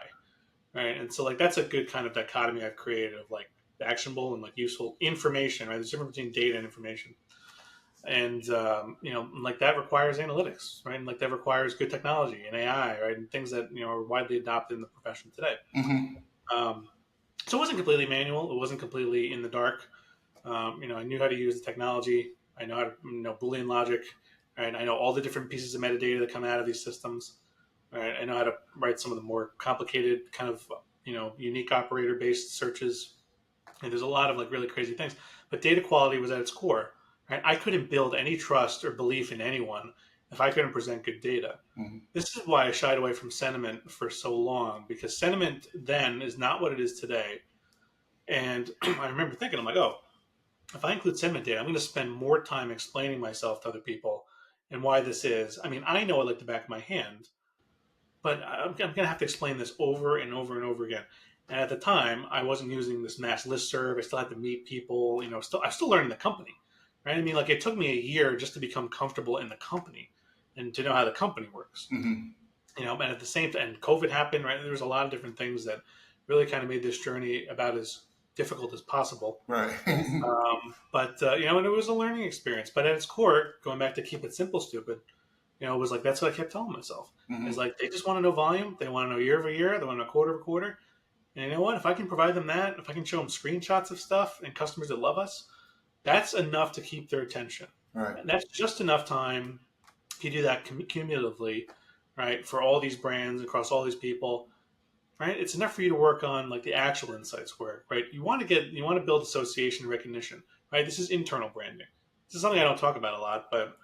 right? And so like that's a good kind of dichotomy I've created of like actionable and like useful information, right? There's a difference between data and information. And like that requires analytics, right? And like that requires good technology and AI, right? And things that are widely adopted in the profession today. Um, so it wasn't completely manual. It wasn't completely in the dark. I knew how to use the technology. I know how to Boolean logic, right? I know all the different pieces of metadata that come out of these systems. Right? I know how to write some of the more complicated kind of unique operator based searches. And there's a lot of like really crazy things, but data quality was at its core. Right? I couldn't build any trust or belief in anyone if I couldn't present good data. This is why I shied away from sentiment for so long, because sentiment then is not what it is today. And I remember thinking, I'm like, oh, if I include sentiment data, I'm going to spend more time explaining myself to other people and why this is. I mean, I know it like the back of my hand, but I'm going to have to explain this over and over and over again. And at the time, I wasn't using this mass listserv. I still had to meet people. I'm still learning the company, right? I mean, like it took me a year just to become comfortable in the company and to know how the company works. And at the same time, and COVID happened, right? There was a lot of different things that really kind of made this journey about as difficult as possible. Right. And it was a learning experience. But at its core, going back to keep it simple, stupid, it was like, that's what I kept telling myself. It's like, they just want to know volume. They want to know year over year. They want to know quarter over quarter. And you know what? If I can provide them that, if I can show them screenshots of stuff and customers that love us, that's enough to keep their attention. Right. And that's just enough time. If you do that cumulatively, right, for all these brands across all these people, right, it's enough for you to work on like the actual insights work, right? You want to build association recognition, right? This is internal branding. This is something I don't talk about a lot, but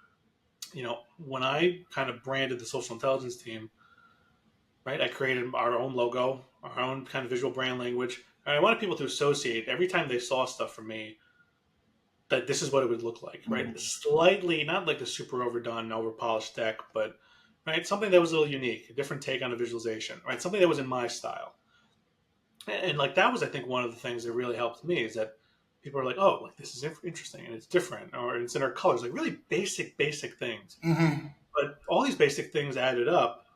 when I kind of branded the social intelligence team, right, I created our own logo, our own kind of visual brand language. And I wanted people to associate every time they saw stuff from me that this is what it would look like, right? Slightly, not like the super overdone, over polished deck, but right, something that was a little unique, a different take on a visualization, right? Something that was in my style. And like that was, I think, one of the things that really helped me is that people are like, oh, like this is interesting and it's different, or it's in our colors, like really basic things. But all these basic things added up.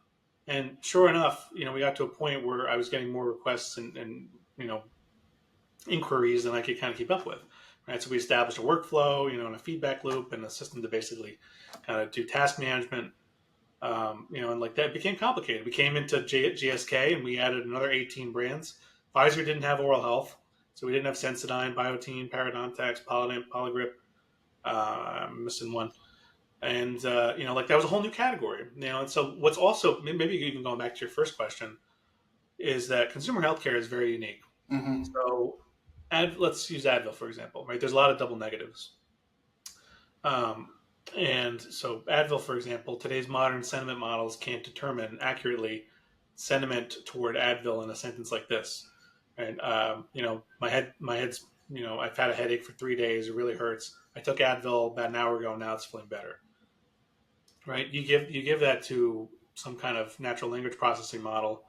And sure enough, we got to a point where I was getting more requests and inquiries than I could kind of keep up with. Right, so we established a workflow, and a feedback loop and a system to basically kind of do task management. And like that became complicated. We came into GSK and we added another 18 brands. Pfizer didn't have oral health, so we didn't have Sensodyne, Biotine, Parodontax, Polident, Poligrip. I'm missing one. And, like that was a whole new category, and so what's also, maybe even going back to your first question, is that consumer healthcare is very unique. So let's use Advil, for example, right? There's a lot of double negatives. And so Advil, for example, today's modern sentiment models can't determine accurately sentiment toward Advil in a sentence like this. And, my head's, I've had a headache for 3 days. It really hurts. I took Advil about an hour ago. Now it's feeling better. Right? You give that to some kind of natural language processing model,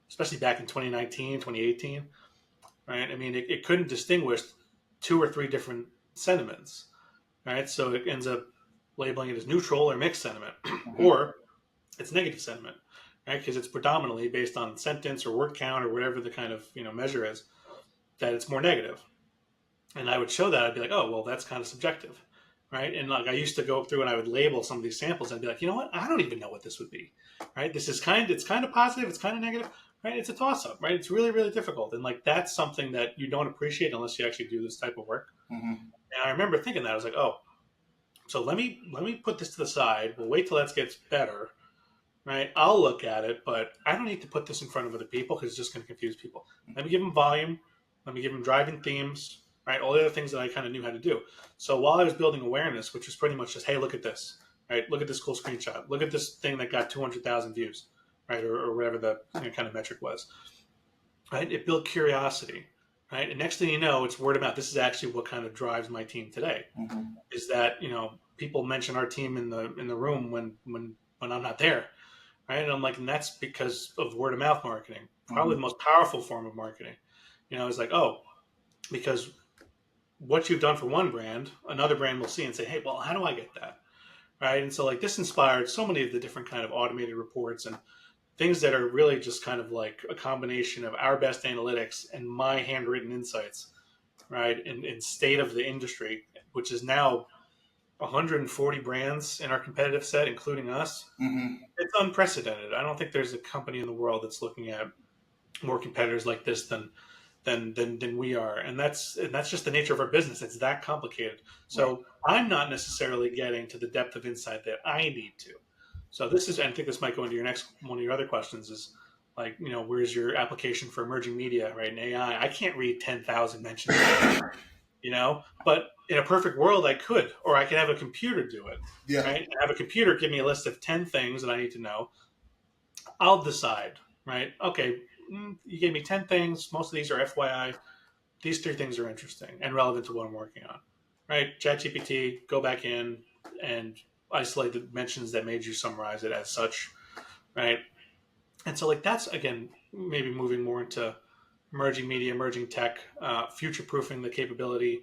especially back in 2019, 2018. Right? I mean, it couldn't distinguish 2 or 3 different sentiments. Right? So it ends up labeling it as neutral or mixed sentiment, or it's negative sentiment, right? Because it's predominantly based on sentence or word count or whatever the kind of measure is, that it's more negative. And I would show that, I'd be like, oh, well, that's kind of subjective, right? And like I used to go through and I would label some of these samples and I'd be like, you know what? I don't even know what this would be, right? It's kind of positive, it's kind of negative, right? It's a toss-up, right? It's really, really difficult. And like that's something that you don't appreciate unless you actually do this type of work. And I remember thinking that, I was like, oh, so let me put this to the side. We'll wait till that gets better, right? I'll look at it, but I don't need to put this in front of other people because it's just going to confuse people. Let me give them volume. Let me give them driving themes, right? All the other things that I kind of knew how to do. So while I was building awareness, which was pretty much just, hey, look at this, right? Look at this cool screenshot. Look at this thing that got 200,000 views, right? Or whatever the kind of metric was, right? It built curiosity, right? And next thing you know, it's word of mouth. This is actually what kind of drives my team today, is that, people mention our team in the room when I'm not there, right? And I'm like, and that's because of word of mouth marketing, probably the most powerful form of marketing. It's like, oh, because what you've done for one brand, another brand will see and say, hey, well, how do I get that, right? And so like this inspired so many of the different kind of automated reports and things that are really just kind of like a combination of our best analytics and my handwritten insights, right? In state of the industry, which is now 140 brands in our competitive set, including us. Mm-hmm. It's unprecedented. I don't think there's a company in the world that's looking at more competitors like this than we are, and that's just the nature of our business. It's that complicated. So I'm not necessarily getting to the depth of insight that I need to. So this is, and I think this might go into your next one of your other questions is like, where's your application for emerging media, right? And AI, I can't read 10,000 mentions, but in a perfect world, I could, or I could have a computer do it, right? And have a computer give me a list of 10 things that I need to know. I'll decide, right? Okay, you gave me 10 things. Most of these are FYI. These 3 things are interesting and relevant to what I'm working on, right? ChatGPT, go back in and isolate the mentions that made you summarize it as such, right? And so like that's, again, maybe moving more into emerging media, emerging tech, future-proofing the capability,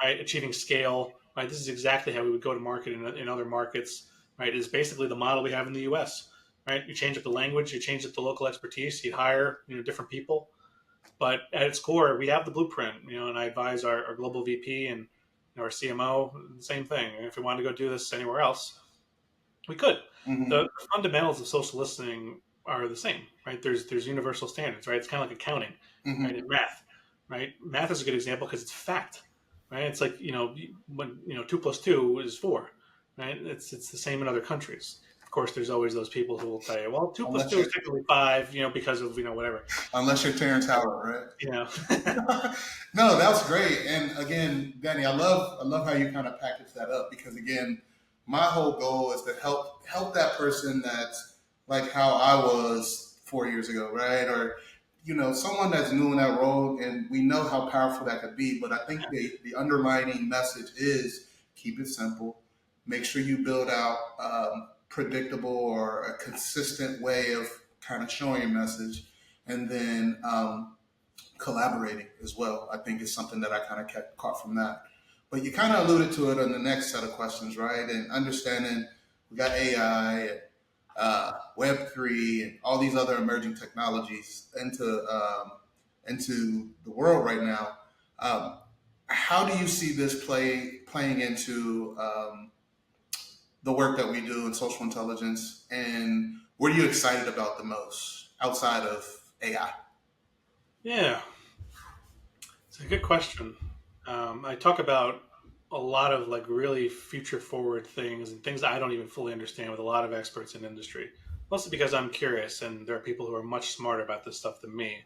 right? Achieving scale, right? This is exactly how we would go to market in other markets, right? Is basically the model we have in the U.S., right? You change up the language, you change up the local expertise, you hire, different people. But at its core, we have the blueprint, and I advise our global VP and our CMO, the same thing. And if we wanted to go do this anywhere else, we could. Mm-hmm. The fundamentals of social listening are the same, right? There's universal standards, right? It's kind of like accounting, Mm-hmm. right? And math, right? Math is a good example because it's fact, right? It's like, when 2 plus 2 is 4, right? It's the same in other countries. Of course, there's always those people who will tell you, well, 2 plus 2 is technically 5, because of, whatever. Unless you're Terrence Howard, right? No, that's great. And again, Danny, I love how you kind of package that up, because again, my whole goal is to help that person that's like how I was 4 years ago, right? Or, someone that's new in that role, and we know how powerful that could be. But I think the underlining message is keep it simple. Make sure you build out predictable or a consistent way of kind of showing your message, and then collaborating as well. I think is something that I kind of caught from that. But you kind of alluded to it on the next set of questions, right? And understanding we got AI and Web3 and all these other emerging technologies into the world right now. How do you see this playing into the work that we do in social intelligence, and what are you excited about the most outside of AI? Yeah, it's a good question. I talk about a lot of like really future forward things and things that I don't even fully understand with a lot of experts in industry, mostly because I'm curious and there are people who are much smarter about this stuff than me.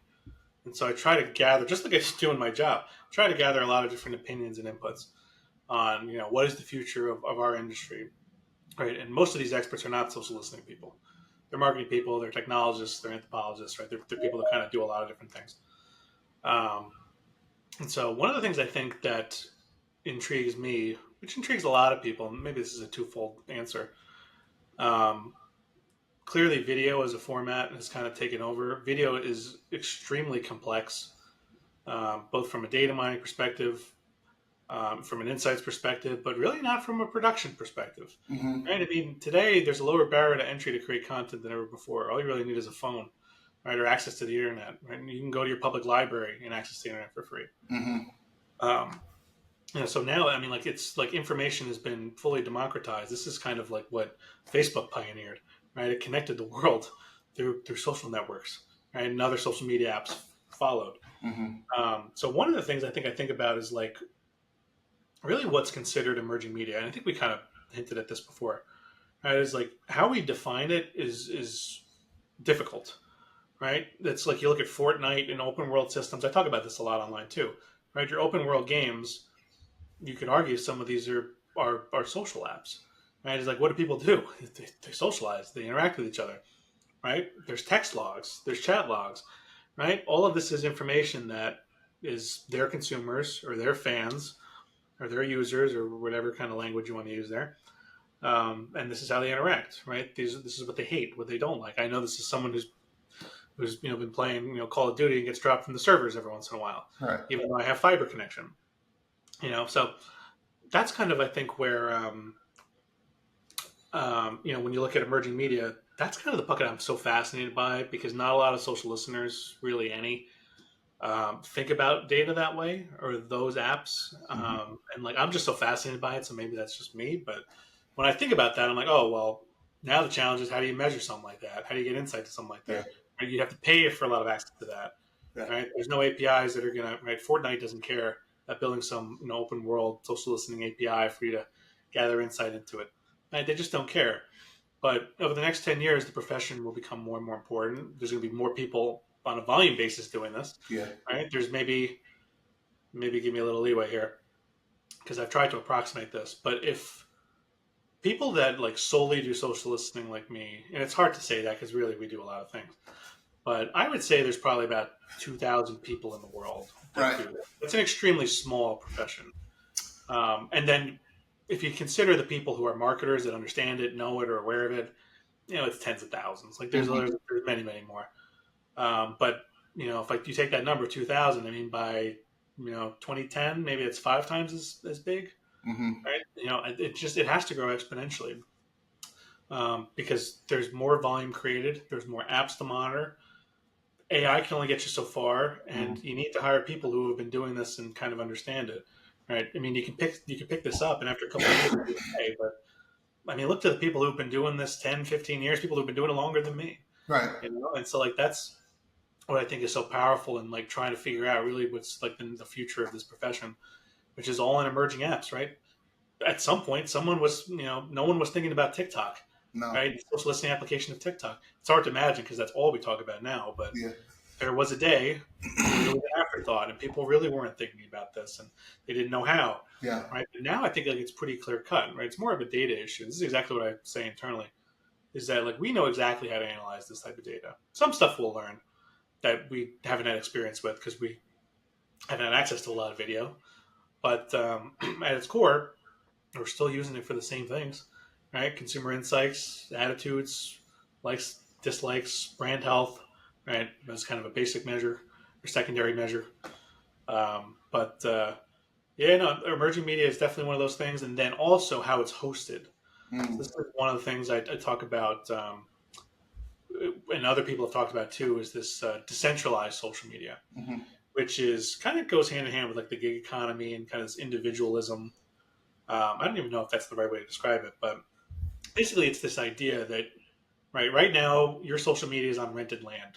And so I try to gather, just like I do in my job, try to gather a lot of different opinions and inputs on, what is the future of our industry. Right, and most of these experts are not social listening people. They're marketing people, they're technologists, they're anthropologists, right? They're people that kind of do a lot of different things. And so one of the things I think that intrigues me, which intrigues a lot of people, and maybe this is a twofold answer. Clearly, video as a format has kind of taken over. Video is extremely complex, both from a data mining perspective, from an insights perspective, but really not from a production perspective. Mm-hmm. Right? I mean, today there's a lower barrier to entry to create content than ever before. All you really need is a phone, right, or access to the internet. Right? And you can go to your public library and access the internet for free. Mm-hmm. So now, I mean, like it's like information has been fully democratized. This is kind of like what Facebook pioneered, right? It connected the world through social networks, right? And other social media apps followed. Mm-hmm. So one of the things I think about is like really what's considered emerging media. And I think we kind of hinted at this before, right? Is like how we define it is difficult, right? It's like you look at Fortnite and open world systems. I talk about this a lot online too, right? Your open world games, you could argue some of these are social apps, right? It's like, what do people do? They socialize, they interact with each other, right? There's text logs, there's chat logs, right? All of this is information that is their consumers or their fans or their users or whatever kind of language you want to use there. And this is how they interact, right? This is what they hate, what they don't like. I know this is someone who's been playing Call of Duty and gets dropped from the servers every once in a while, Right. Even though I have fiber connection. So that's kind of I think where when you look at emerging media, that's kind of the bucket I'm so fascinated by because not a lot of social listeners, really any, think about data that way, or those apps. Mm-hmm. And like, I'm just so fascinated by it. So maybe that's just me. But when I think about that, I'm like, oh, well, now the challenge is how do you measure something like that? How do you get insight to something like Yeah. that? Right? You have to pay for a lot of access to that. Yeah. Right? There's no APIs that are gonna. Right? Fortnite doesn't care about building some open world social listening API for you to gather insight into it. Right? They just don't care. But over the next 10 years, the profession will become more and more important. There's going to be more people on a volume basis doing this. Yeah. Right? There's maybe give me a little leeway here because I've tried to approximate this. But if people that like solely do social listening like me, and it's hard to say that because really we do a lot of things, but I would say there's probably about 2,000 people in the world that Right. do that. It's an extremely small profession. And then if you consider the people who are marketers that understand it, know it, or aware of it, it's tens of thousands. Like there's Mm-hmm. there's many, many more. But if like you take that number 2,000, I mean by 2010, maybe it's 5 times as big, Mm-hmm. right? It has to grow exponentially because there's more volume created, there's more apps to monitor. AI can only get you so far, and Mm-hmm. you need to hire people who have been doing this and kind of understand it, right? I mean, you can pick this up, and after a couple of years, it'll be okay. But I mean, look to the people who've been doing this 10, 15 years, people who've been doing it longer than me, Right. And so like that's what I think is so powerful in like trying to figure out really what's like the future of this profession, which is all in emerging apps, right? At some point, someone was, no one was thinking about TikTok, No. right? The social listening application of TikTok. It's hard to imagine because that's all we talk about now, but Yeah. there was a day when it was an afterthought and people really weren't thinking about this and they didn't know how, Yeah. right? But now I think like it's pretty clear cut, right? It's more of a data issue. This is exactly what I say internally, is that like we know exactly how to analyze this type of data. Some stuff we'll learn that we haven't had experience with because we haven't had access to a lot of video, but at its core, we're still using it for the same things, right? Consumer insights, attitudes, likes, dislikes, brand health, right? That's kind of a basic measure or secondary measure. But yeah, no, emerging media is definitely one of those things, and then also how it's hosted. So Mm. this is one of the things I talk about, and other people have talked about too, is this decentralized social media, Mm-hmm. which is kind of goes hand in hand with like the gig economy and kind of this individualism. I don't even know if that's the right way to describe it, but basically it's this idea that right now your social media is on rented land.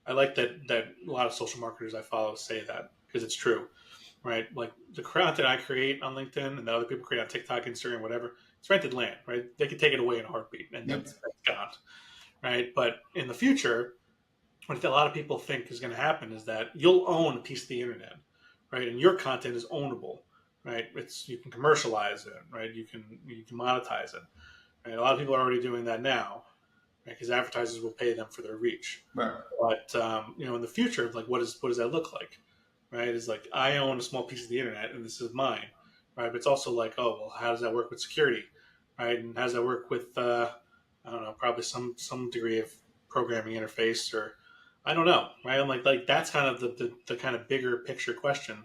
I like that a lot of social marketers I follow say that because it's true, right? Like the content I create on LinkedIn and the other people create on TikTok, Instagram, whatever, it's rented land, right? They can take it away in a heartbeat and Yep. that's gone, right? But in the future, what a lot of people think is going to happen is that you'll own a piece of the internet, right? And your content is ownable, right? You can commercialize it, right? You can monetize it. Right? A lot of people are already doing that now, right? Because advertisers will pay them for their reach. Right. But in the future, like what does that look like, right? It's like I own a small piece of the internet and this is mine, right? But it's also like, oh well, how does that work with security, right? And how does that work with I don't know, probably some degree of programming interface or I don't know, right? I'm like that's kind of the kind of bigger picture question.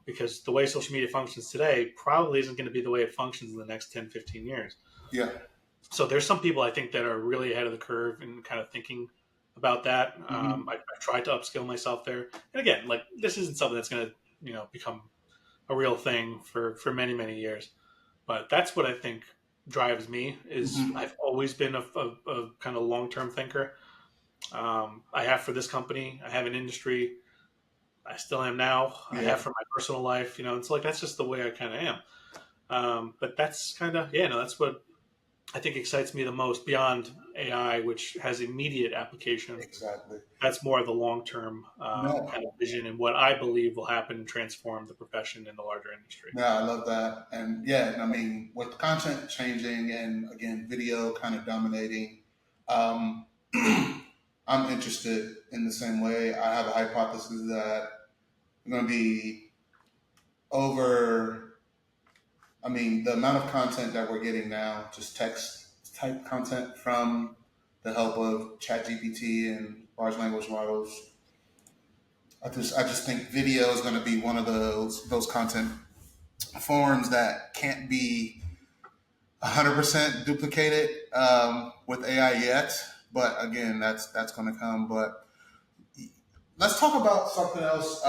Because the way social media functions today probably isn't going to be the way it functions in the next 10, 15 years. Yeah. So there's some people I think that are really ahead of the curve and kind of thinking about that. Mm-hmm. I've tried to upskill myself there. And again, like this isn't something that's going to, become a real thing for many, many years. But that's what I think drives me is Mm-hmm. I've always been a kind of long-term thinker. I have for this company, I have an industry, I still am now. I Yeah. have for my personal life, it's like that's just the way I kind of am. But that's kind of that's what I think excites me the most beyond AI, which has immediate application. Exactly. That's more of the long term No. kind of vision and what I believe will happen and transform the profession in the larger industry. Yeah, I love that. And yeah, I mean, with content changing and again, video kind of dominating, um, I'm interested in the same way. I have a hypothesis that we're going to be over, I mean, the amount of content that we're getting now, just text type content from the help of ChatGPT and large language models. I just think video is going to be one of those content forms that can't be 100% duplicated with AI yet. But again, that's going to come. But let's talk about something else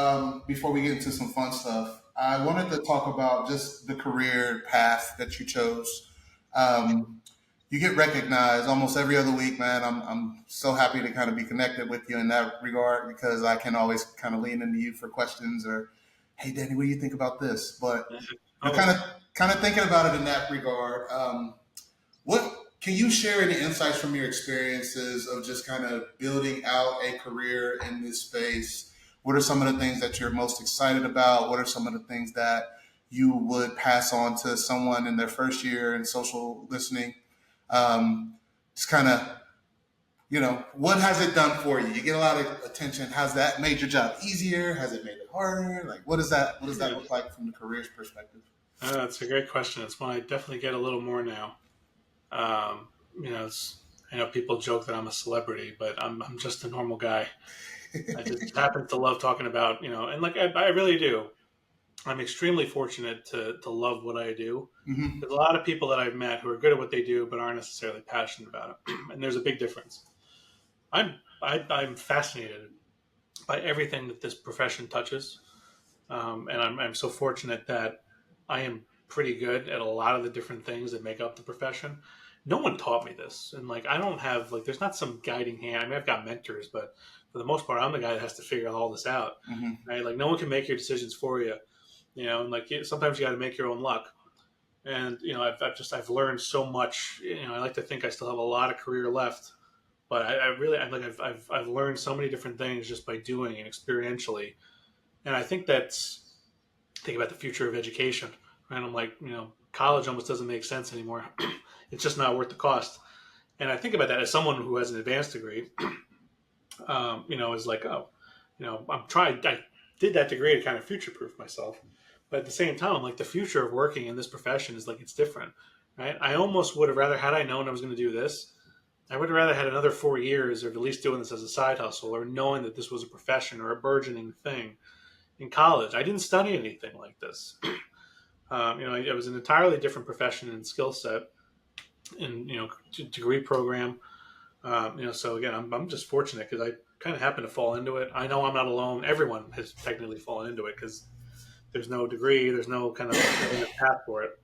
before we get into some fun stuff. I wanted to talk about just the career path that you chose. Um, you get recognized almost every other week, man. I'm so happy to kind of be connected with you in that regard because I can always kind of lean into you for questions or, hey, Danny, what do you think about this? But you know, Oh, kind of thinking about it in that regard. What can you share any insights from your experiences of just kind of building out a career in this space? What are some of the things that you're most excited about? What are some of the things that you would pass on to someone in their first year in social listening? Just kind of, what has it done for you? You get a lot of attention. Has that made your job easier? Has it made it harder? Like, what does that look like from the career's perspective? that's a great question. It's one I definitely get a little more now. Um, I know people joke that I'm a celebrity, but I'm just a normal guy. I just happen to love talking about, and like I really do. I'm extremely fortunate to love what I do. Mm-hmm. There's a lot of people that I've met who are good at what they do, but aren't necessarily passionate about it. And there's a big difference. I'm fascinated by everything that this profession touches, and I'm so fortunate that I am pretty good at a lot of the different things that make up the profession. No one taught me this, and like I don't have like there's not some guiding hand. I mean, I've got mentors, but for the most part, I'm the guy that has to figure all this out. Mm-hmm. Right? Like no one can make your decisions for you. And like sometimes you got to make your own luck. And I've learned so much. I like to think I still have a lot of career left, but I really I've learned so many different things just by doing and experientially. And I think think about the future of education. Right? I'm like, college almost doesn't make sense anymore. It's just not worth the cost. And I think about that as someone who has an advanced degree. Is like, oh, I did that degree to kind of future proof myself. But at the same time, I'm like, the future of working in this profession is like, it's different, right? I almost would have rather, had I known I was going to do this, I would have rather had another 4 years of at least doing this as a side hustle or knowing that this was a profession or a burgeoning thing in college. I didn't study anything like this. It was an entirely different profession and skill set and, degree program. So again, I'm just fortunate because I kind of happened to fall into it. I know I'm not alone. Everyone has technically fallen into it because there's no degree, there's no kind of path for it.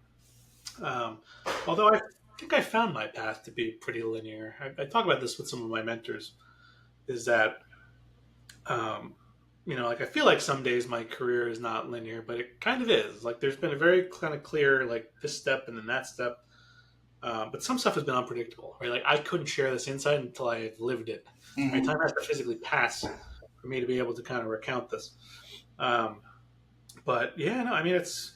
Although I think I found my path to be pretty linear. I talk about this with some of my mentors, is that, like I feel like some days my career is not linear, but it kind of is. Like there's been a very kind of clear, like this step and then that step. But some stuff has been unpredictable, right? Like I couldn't share this insight until I had lived it. Mm-hmm. Right? Time has to physically pass for me to be able to kind of recount this. But yeah, no, I mean, it's,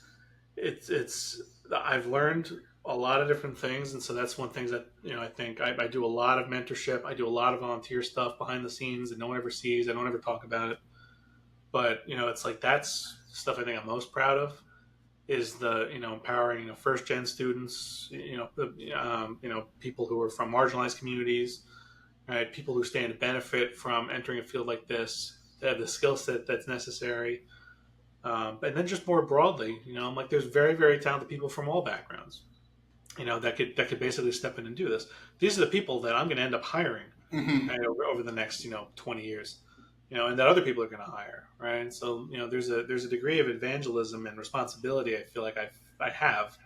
I've learned a lot of different things. And so that's one thing that, I think I do a lot of mentorship. I do a lot of volunteer stuff behind the scenes that no one ever sees. I don't ever talk about it, but it's like, that's stuff I think I'm most proud of is the, empowering, first gen students, people who are from marginalized communities, right? People who stand to benefit from entering a field like this, that have the skill set that's necessary. And then just more broadly, I'm like, there's very, very talented people from all backgrounds, that could basically step in and do this. These are the people that I'm going to end up hiring Mm-hmm. right, over the next, 20 years, and that other people are going to hire. Right. And so, there's a degree of evangelism and responsibility. I feel like I have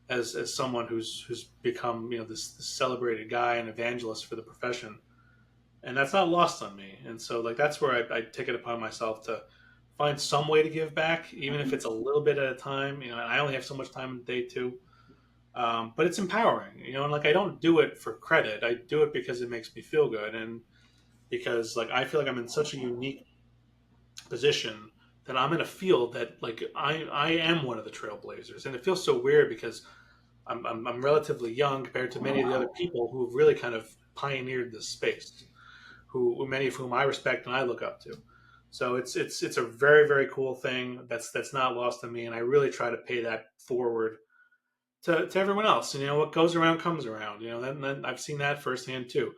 as someone who's become, this celebrated guy and evangelist for the profession. And that's not lost on me. And so like, that's where I take it upon myself to find some way to give back, even if it's a little bit at a time, and I only have so much time in the day too. But it's empowering, and like, I don't do it for credit. I do it because it makes me feel good. And because like, I feel like I'm in such a unique position that I'm in a field that like, I am one of the trailblazers. And it feels so weird because I'm relatively young compared to many of the other people who have really kind of pioneered this space, who many of whom I respect and I look up to. So it's a very, very cool thing that's not lost on me, and I really try to pay that forward to everyone else. What goes around comes around. Then I've seen that firsthand too.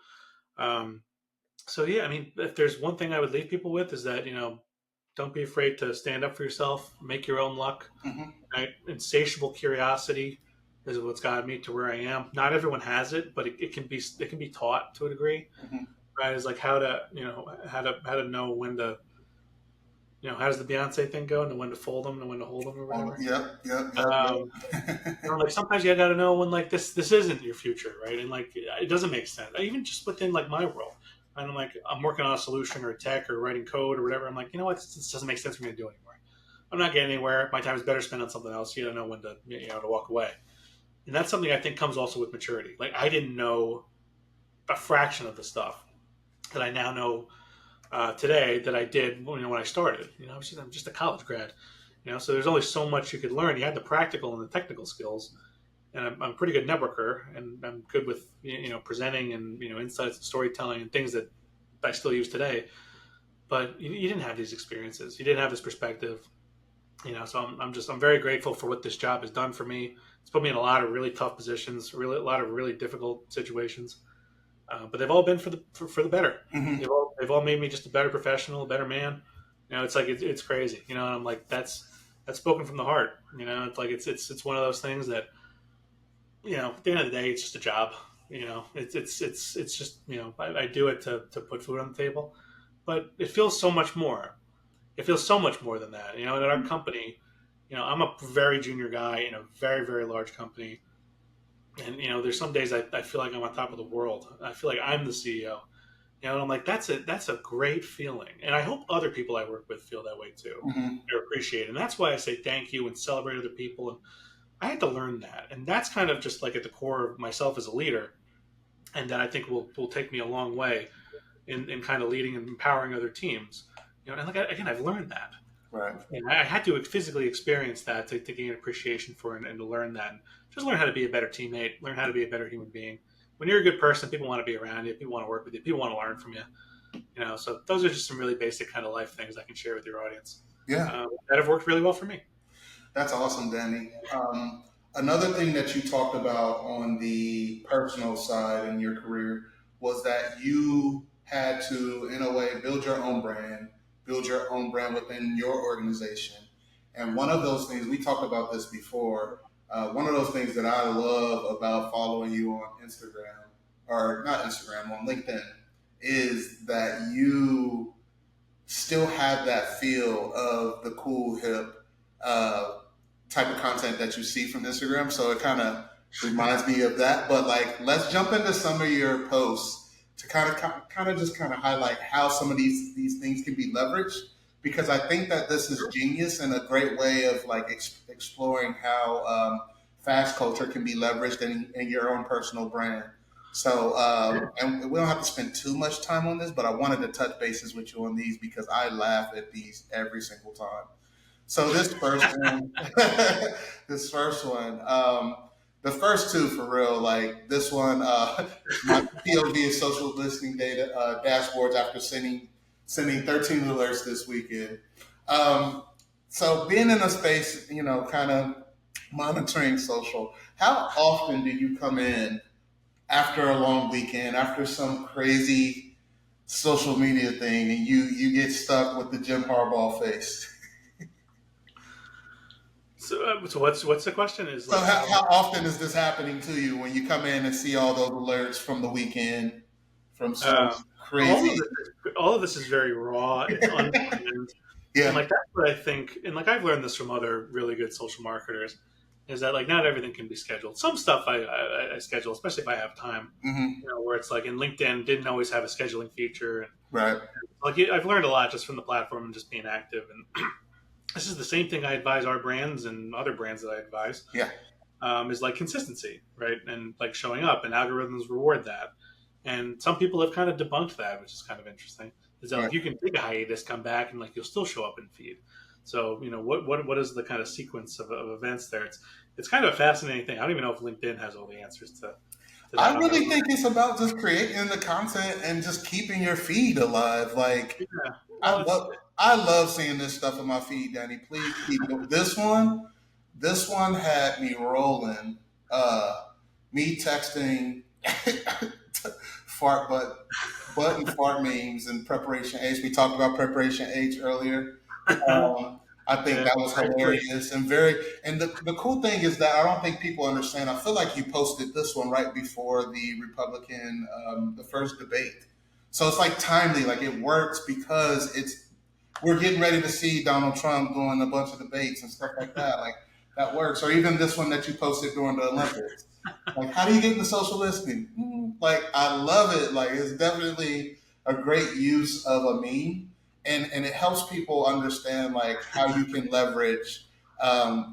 So yeah, I mean, if there's one thing I would leave people with is that don't be afraid to stand up for yourself, make your own luck. Mm-hmm. Right? Insatiable curiosity is what's gotten me to where I am. Not everyone has it, but it can be taught to a degree. Mm-hmm. right? Is like how to know when to, how does the Beyonce thing go, and when to fold them and when to hold them or Oh, whatever. yep. Like sometimes you got to know when like this isn't your future, right? And like it doesn't make sense, even just within like my world. And I'm like I'm working on a solution or tech or writing code or whatever. I'm like, you know what, this doesn't make sense for me to do anymore. I'm not getting anywhere. My time is better spent on something else. You don't know when to to walk away. And that's something I think comes also with maturity. Like I didn't know a fraction of the stuff that I now know today that I did when I started. I'm just a college grad. So there's only so much you could learn. You had the practical and the technical skills, and I'm a pretty good networker, and I'm good with presenting and insights and storytelling and things that I still use today. But you didn't have these experiences. You didn't have this perspective. So I'm very grateful for what this job has done for me. It's put me in a lot of really tough positions, a lot of really difficult situations. But they've all been for the better. Hmm. They've all made me just a better professional, a better man. It's like it's crazy. And I'm like that's spoken from the heart. It's like it's one of those things that at the end of the day, it's just a job. It's just I do it to put food on the table, but it feels so much more. It feels so much more than that. At our company, I'm a very junior guy in a very, very large company. And, there's some days I feel like I'm on top of the world. I feel like I'm the CEO. And I'm like, that's a great feeling. And I hope other people I work with feel that way too. Hmm. They appreciate it. And that's why I say thank you and celebrate other people. And I had to learn that. And that's kind of just like at the core of myself as a leader. And that I think will take me a long way in kind of leading and empowering other teams. And like again, I've learned that. Right. And I had to physically experience that to gain appreciation for it and to learn that. And just learn how to be a better teammate, learn how to be a better human being. When you're a good person, people want to be around you, people want to work with you, people want to learn from you. So those are just some really basic kind of life things I can share with your audience. Yeah. That have worked really well for me. That's awesome, Danny. Another thing that you talked about on the personal side in your career was that you had to, in a way, build your own brand within your organization. And one of those things, we talked about this before, one of those things that I love about following you on Instagram, or not Instagram, on LinkedIn, is that you still have that feel of the cool, hip type of content that you see from Instagram. So it kind of reminds me of that. But like, let's jump into some of your posts to kind of highlight how some of these things can be leveraged, because I think that this is genius and a great way of like exploring how fast culture can be leveraged in your own personal brand. So, and we don't have to spend too much time on this, but I wanted to touch bases with you on these because I laugh at these every single time. So this first one, the first two for real, like this one, my POV is social listening data dashboards after sending 13 alerts this weekend. So being in a space, kind of monitoring social, how often do you come in after a long weekend, after some crazy social media thing, and you get stuck with the Jim Harbaugh face? So what's the question? Is So like how often is this happening to you when you come in and see all those alerts from the weekend from some crazy? all of this is very raw. It's unplanned. Yeah. And like that's what I think. And like I've learned this from other really good social marketers, is that like not everything can be scheduled. Some stuff I schedule, especially if I have time. Mm-hmm. Where it's like in LinkedIn didn't always have a scheduling feature. And Right. like I've learned a lot just from the platform and just being active. And this is the same thing I advise our brands and other brands that I advise. Yeah. Is like consistency, right? And like showing up, and algorithms reward that. And some people have kind of debunked that, which is kind of interesting. Is that Right. like you can take a hiatus, come back, and like you'll still show up in feed. So what is the kind of sequence of events there? It's kind of a fascinating thing. I don't even know if LinkedIn has all the answers to that. I really think it's about just creating the content and just keeping your feed alive. Like, Yeah. I love seeing this stuff in my feed, Danny. Please keep it. This one had me rolling. Me texting butt and fart memes and Preparation H. We talked about Preparation H earlier. I think that was hilarious and the cool thing is that I don't think people understand. I feel like you posted this one right before the Republican the first debate. So it's like timely, like it works because we're getting ready to see Donald Trump doing a bunch of debates and stuff like that. Like that works. Or even this one that you posted during the Olympics. Like, how do you get into social listening? Like, I love it. Like, it's definitely a great use of a meme, and it helps people understand like how you can leverage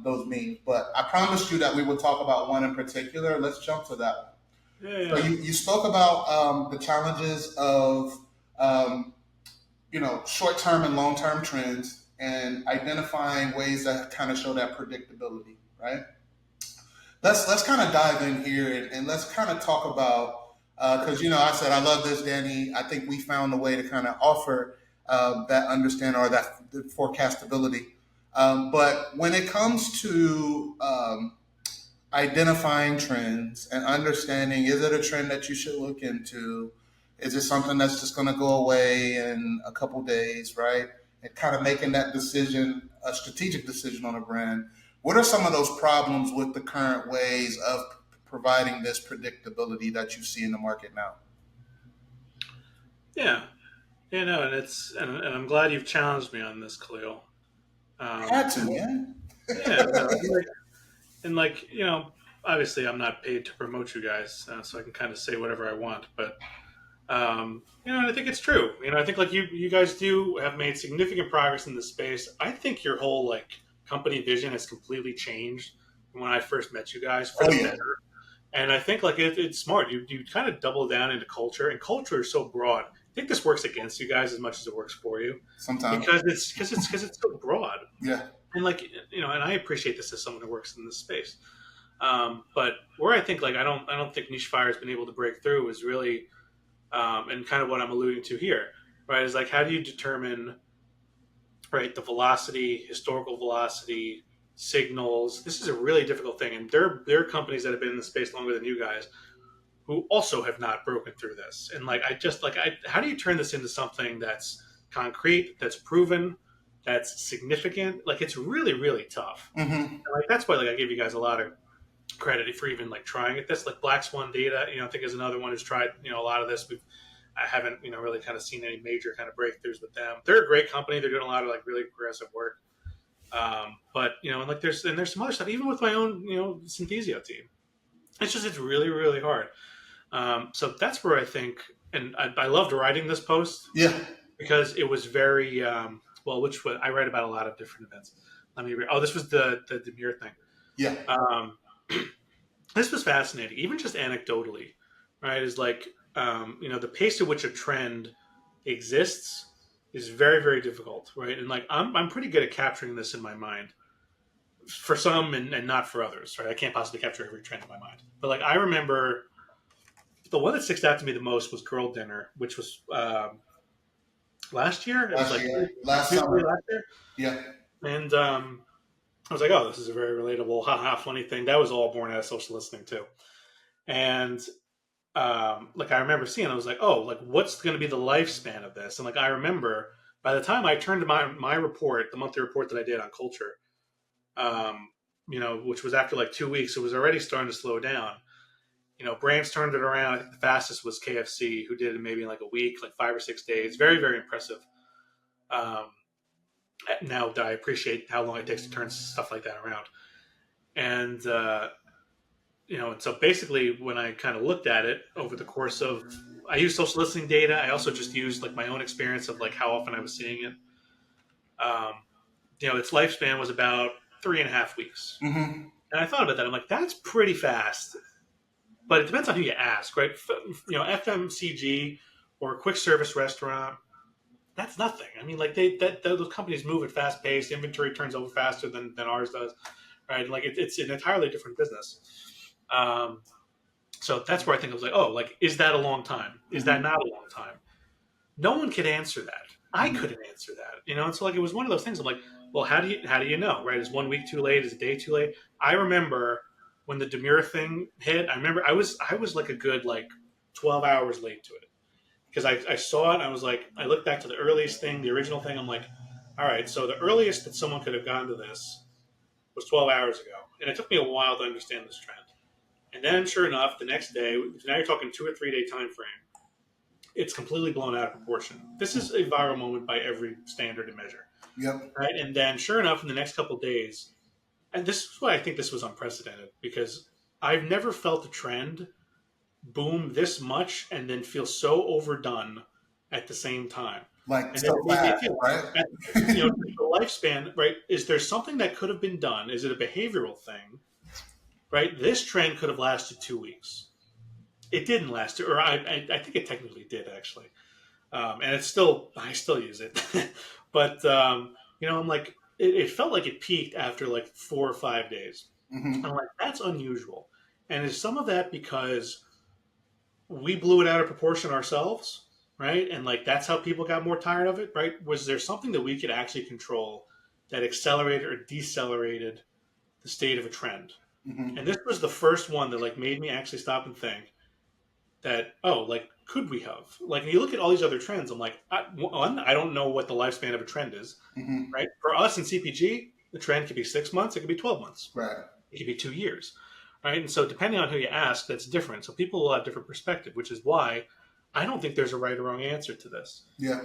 those memes. But I promised you that we would talk about one in particular. Let's jump to that one. So Yeah. you spoke about the challenges of short-term and long-term trends and identifying ways that kind of show that predictability, right? Let's kind of dive in here and let's kind of talk about because I said I love this, Danny. I think we found a way to kind of offer that understanding or that forecastability. But when it comes to identifying trends and understanding, is it a trend that you should look into? Is it something that's just going to go away in a couple days, right? And kind of making that decision, a strategic decision on a brand. What are some of those problems with the current ways of providing this predictability that you see in the market now? Yeah. No, and I'm glad you've challenged me on this, Khalil. Had to, yeah. Yeah, no, obviously I'm not paid to promote you guys, so I can kind of say whatever I want. But I think it's true. I think like you guys do have made significant progress in this space. I think your whole like company vision has completely changed from when I first met you guys for the better. And I think like it's smart. You kind of double down into culture, and culture is so broad. I think this works against you guys as much as it works for you. Sometimes because it's so broad. Yeah. And like and I appreciate this as someone who works in this space. But where I think like I don't think Niche Fire has been able to break through is really and kind of what I'm alluding to here, right? Is like how do you determine right the velocity, historical velocity, signals. This is a really difficult thing, and there are companies that have been in the space longer than you guys who also have not broken through this. And like how do you turn this into something that's concrete, that's proven, that's significant? Like it's really really tough. Mm-hmm. And, like that's why like I give you guys a lot of credit for even like trying at this. Like Black Swan Data, I think is another one who's tried a lot of this. I haven't really kind of seen any major kind of breakthroughs with them. They're a great company. They're doing a lot of like really progressive work. But and like there's some other stuff even with my own Synthesio team. It's really really hard. So that's where I think, and I loved writing this post. Yeah. Because it was very which one I write about a lot of different events. Let me read. Oh, this was the Demure thing. Yeah. This was fascinating, even just anecdotally, right? Is like the pace at which a trend exists is very very difficult, right? And like I'm pretty good at capturing this in my mind for some and not for others, right? I can't possibly capture every trend in my mind, but like I remember the one that sticks out to me the most was Girl Dinner, which was last year. It was like last summer. Last year. Yeah. And I was like, oh, this is a very relatable, haha, funny thing. That was all born out of social listening too. And like I remember seeing, I was like, oh, like what's going to be the lifespan of this? And like I remember by the time I turned to my report, the monthly report that I did on culture, which was after like 2 weeks, it was already starting to slow down. Brands turned it around. I think the fastest was KFC, who did it maybe in like a week, like 5 or 6 days. Very, very impressive. Now that I appreciate how long it takes to turn stuff like that around. And, and so basically when I kind of looked at it over the course of, I used social listening data. I also just used like my own experience of like how often I was seeing it. Its lifespan was about 3.5 weeks. Mm-hmm. And I thought about that. I'm like, that's pretty fast. But it depends on who you ask, right? FMCG or a quick service restaurant, that's nothing. I mean, like those companies move at fast pace. Inventory turns over faster than ours does, right? Like it's an entirely different business. So that's where I think I was like, oh, like is that a long time? Is that not a long time? No one could answer that. I couldn't answer that, And so like it was one of those things. I'm like, well, how do you know, right? Is 1 week too late? Is a day too late? I remember when the Demure thing hit, I remember I was like a good like 12 hours late to it because I saw it. And I was like, I looked back to the earliest thing, the original thing. I'm like, all right, so the earliest that someone could have gone to this was 12 hours ago, and it took me a while to understand this trend. And then, sure enough, the next day, now you're talking 2 or 3 day time frame. it's completely blown out of proportion. This is a viral moment by every standard and measure. Yep. Right. And then sure enough, in the next couple of days, and this is why I think this was unprecedented, because I've never felt a trend boom this much and then feel so overdone at the same time. Like and so fast, right? The lifespan, right? Is there something that could have been done? Is it a behavioral thing? Right? This trend could have lasted 2 weeks. It didn't last, or I think it technically did actually, and I still use it, but I'm like, it felt like it peaked after like 4 or 5 days. Mm-hmm. I'm like, that's unusual, and is some of that because we blew it out of proportion ourselves, right? And like that's how people got more tired of it, right? Was there something that we could actually control that accelerated or decelerated the state of a trend? Mm-hmm. And this was the first one that like made me actually stop and think that, oh, like, could we have? Like, you look at all these other trends, I'm like, I don't know what the lifespan of a trend is, Mm-hmm. right? For us in CPG, the trend could be 6 months, it could be 12 months, Right. it could be 2 years, right? And so depending on who you ask, that's different. So people will have different perspective, which is why I don't think there's a right or wrong answer to this. Yeah.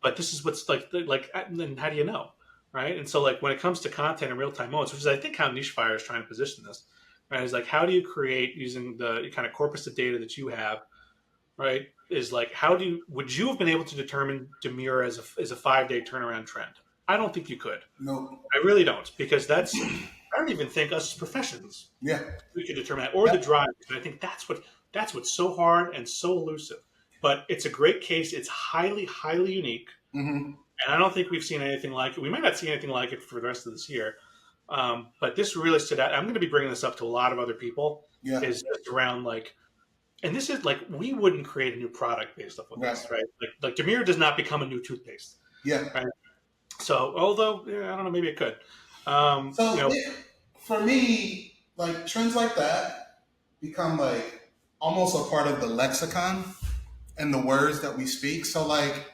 But this is what's like, then how do you know, right? And so like when it comes to content and real-time moments, which is I think how NicheFire is trying to position this, right? Is like, how do you create using the kind of corpus of data that you have, right? Is like, would you have been able to determine demure as a 5-day turnaround trend? I don't think you could. No. I really don't, because I don't even think us as professions, Yeah, we could determine that, or the drive. And I think that's what's so hard and so elusive. But it's a great case. It's highly, highly unique. Mm-hmm. And I don't think we've seen anything like it. We might not see anything like it for the rest of this year. But this really stood out. I'm going to be bringing this up to a lot of other people. Yeah. Is just around like, and this is like, we wouldn't create a new product based off of this, right? Like Demure does not become a new toothpaste. Yeah. Right. So, although, I don't know, maybe it could. For me, like trends like that become like almost a part of the lexicon and the words that we speak. So like,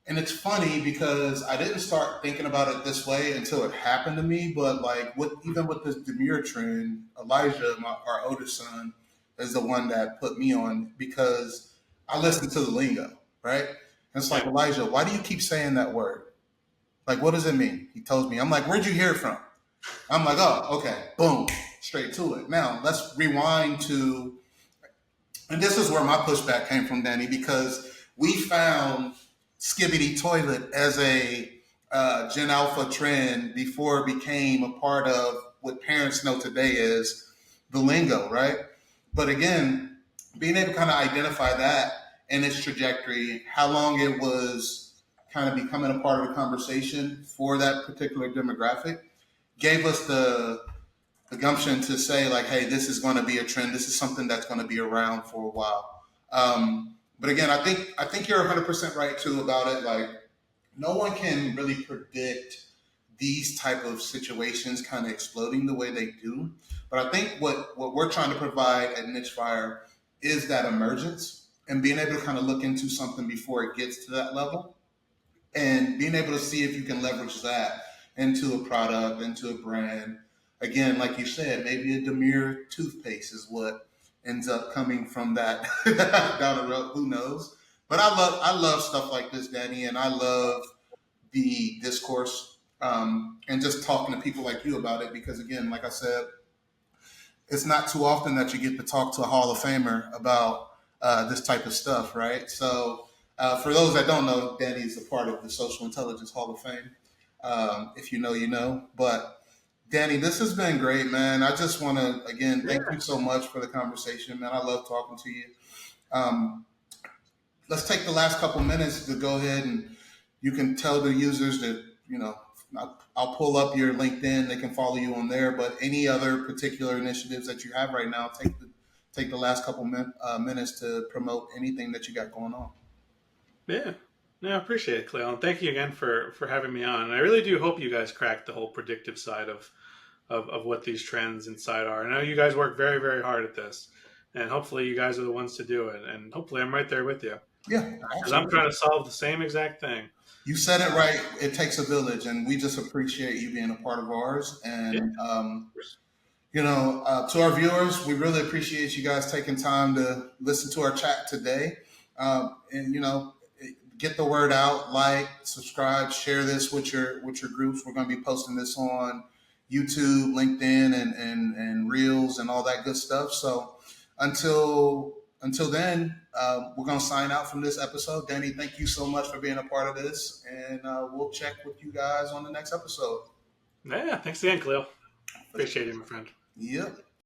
and it's funny because I didn't start thinking about it this way until it happened to me. But like, even with this Demure trend, Elijah, our oldest son, is the one that put me on, because I listened to the lingo, right? And it's like, Elijah, why do you keep saying that word? Like, what does it mean? He tells me. I'm like, where'd you hear it from? I'm like, oh, okay, boom, straight to it. Now let's rewind to, and this is where my pushback came from, Danny, because we found Skibbity Toilet as a Gen Alpha trend before it became a part of what parents know today as the lingo, right? But again, being able to kind of identify that and its trajectory, how long it was kind of becoming a part of the conversation for that particular demographic, gave us the gumption to say like, hey, this is going to be a trend. This is something that's going to be around for a while. But again, I think you're 100% right too about it. Like, no one can really predict these type of situations kind of exploding the way they do. But I think what we're trying to provide at NicheFire is that emergence and being able to kind of look into something before it gets to that level, and being able to see if you can leverage that into a product, into a brand. Again, like you said, maybe a Demure toothpaste is what ends up coming from that down the road. Who knows? But I love stuff like this, Danny, and I love the discourse and just talking to people like you about it, because again, like I said, it's not too often that you get to talk to a Hall of Famer about this type of stuff, right? So for those that don't know, Danny is a part of the Social Intelligence Hall of Fame. If you know, you know. But Danny, this has been great, man. I just want to, again, thank you so much for the conversation, man. I love talking to you. Let's take the last couple minutes to go ahead and you can tell the users that, I'll pull up your LinkedIn. They can follow you on there. But any other particular initiatives that you have right now, take the last couple minutes to promote anything that you got going on. Yeah. No, I appreciate it, Cleo. And thank you again for having me on. And I really do hope you guys crack the whole predictive side of what these trends inside are. I know you guys work very, very hard at this. And hopefully you guys are the ones to do it. And hopefully I'm right there with you. Yeah. Because I'm trying to solve the same exact thing. You said it right. It takes a village, and we just appreciate you being a part of ours. And, to our viewers, we really appreciate you guys taking time to listen to our chat today. And get the word out, like, subscribe, share this with your groups. We're going to be posting this on YouTube, LinkedIn, and Reels and all that good stuff. So until then, we're going to sign out from this episode. Danny, thank you so much for being a part of this, and we'll check with you guys on the next episode. Yeah, thanks again, Khalil. Appreciate it, my friend. Yep.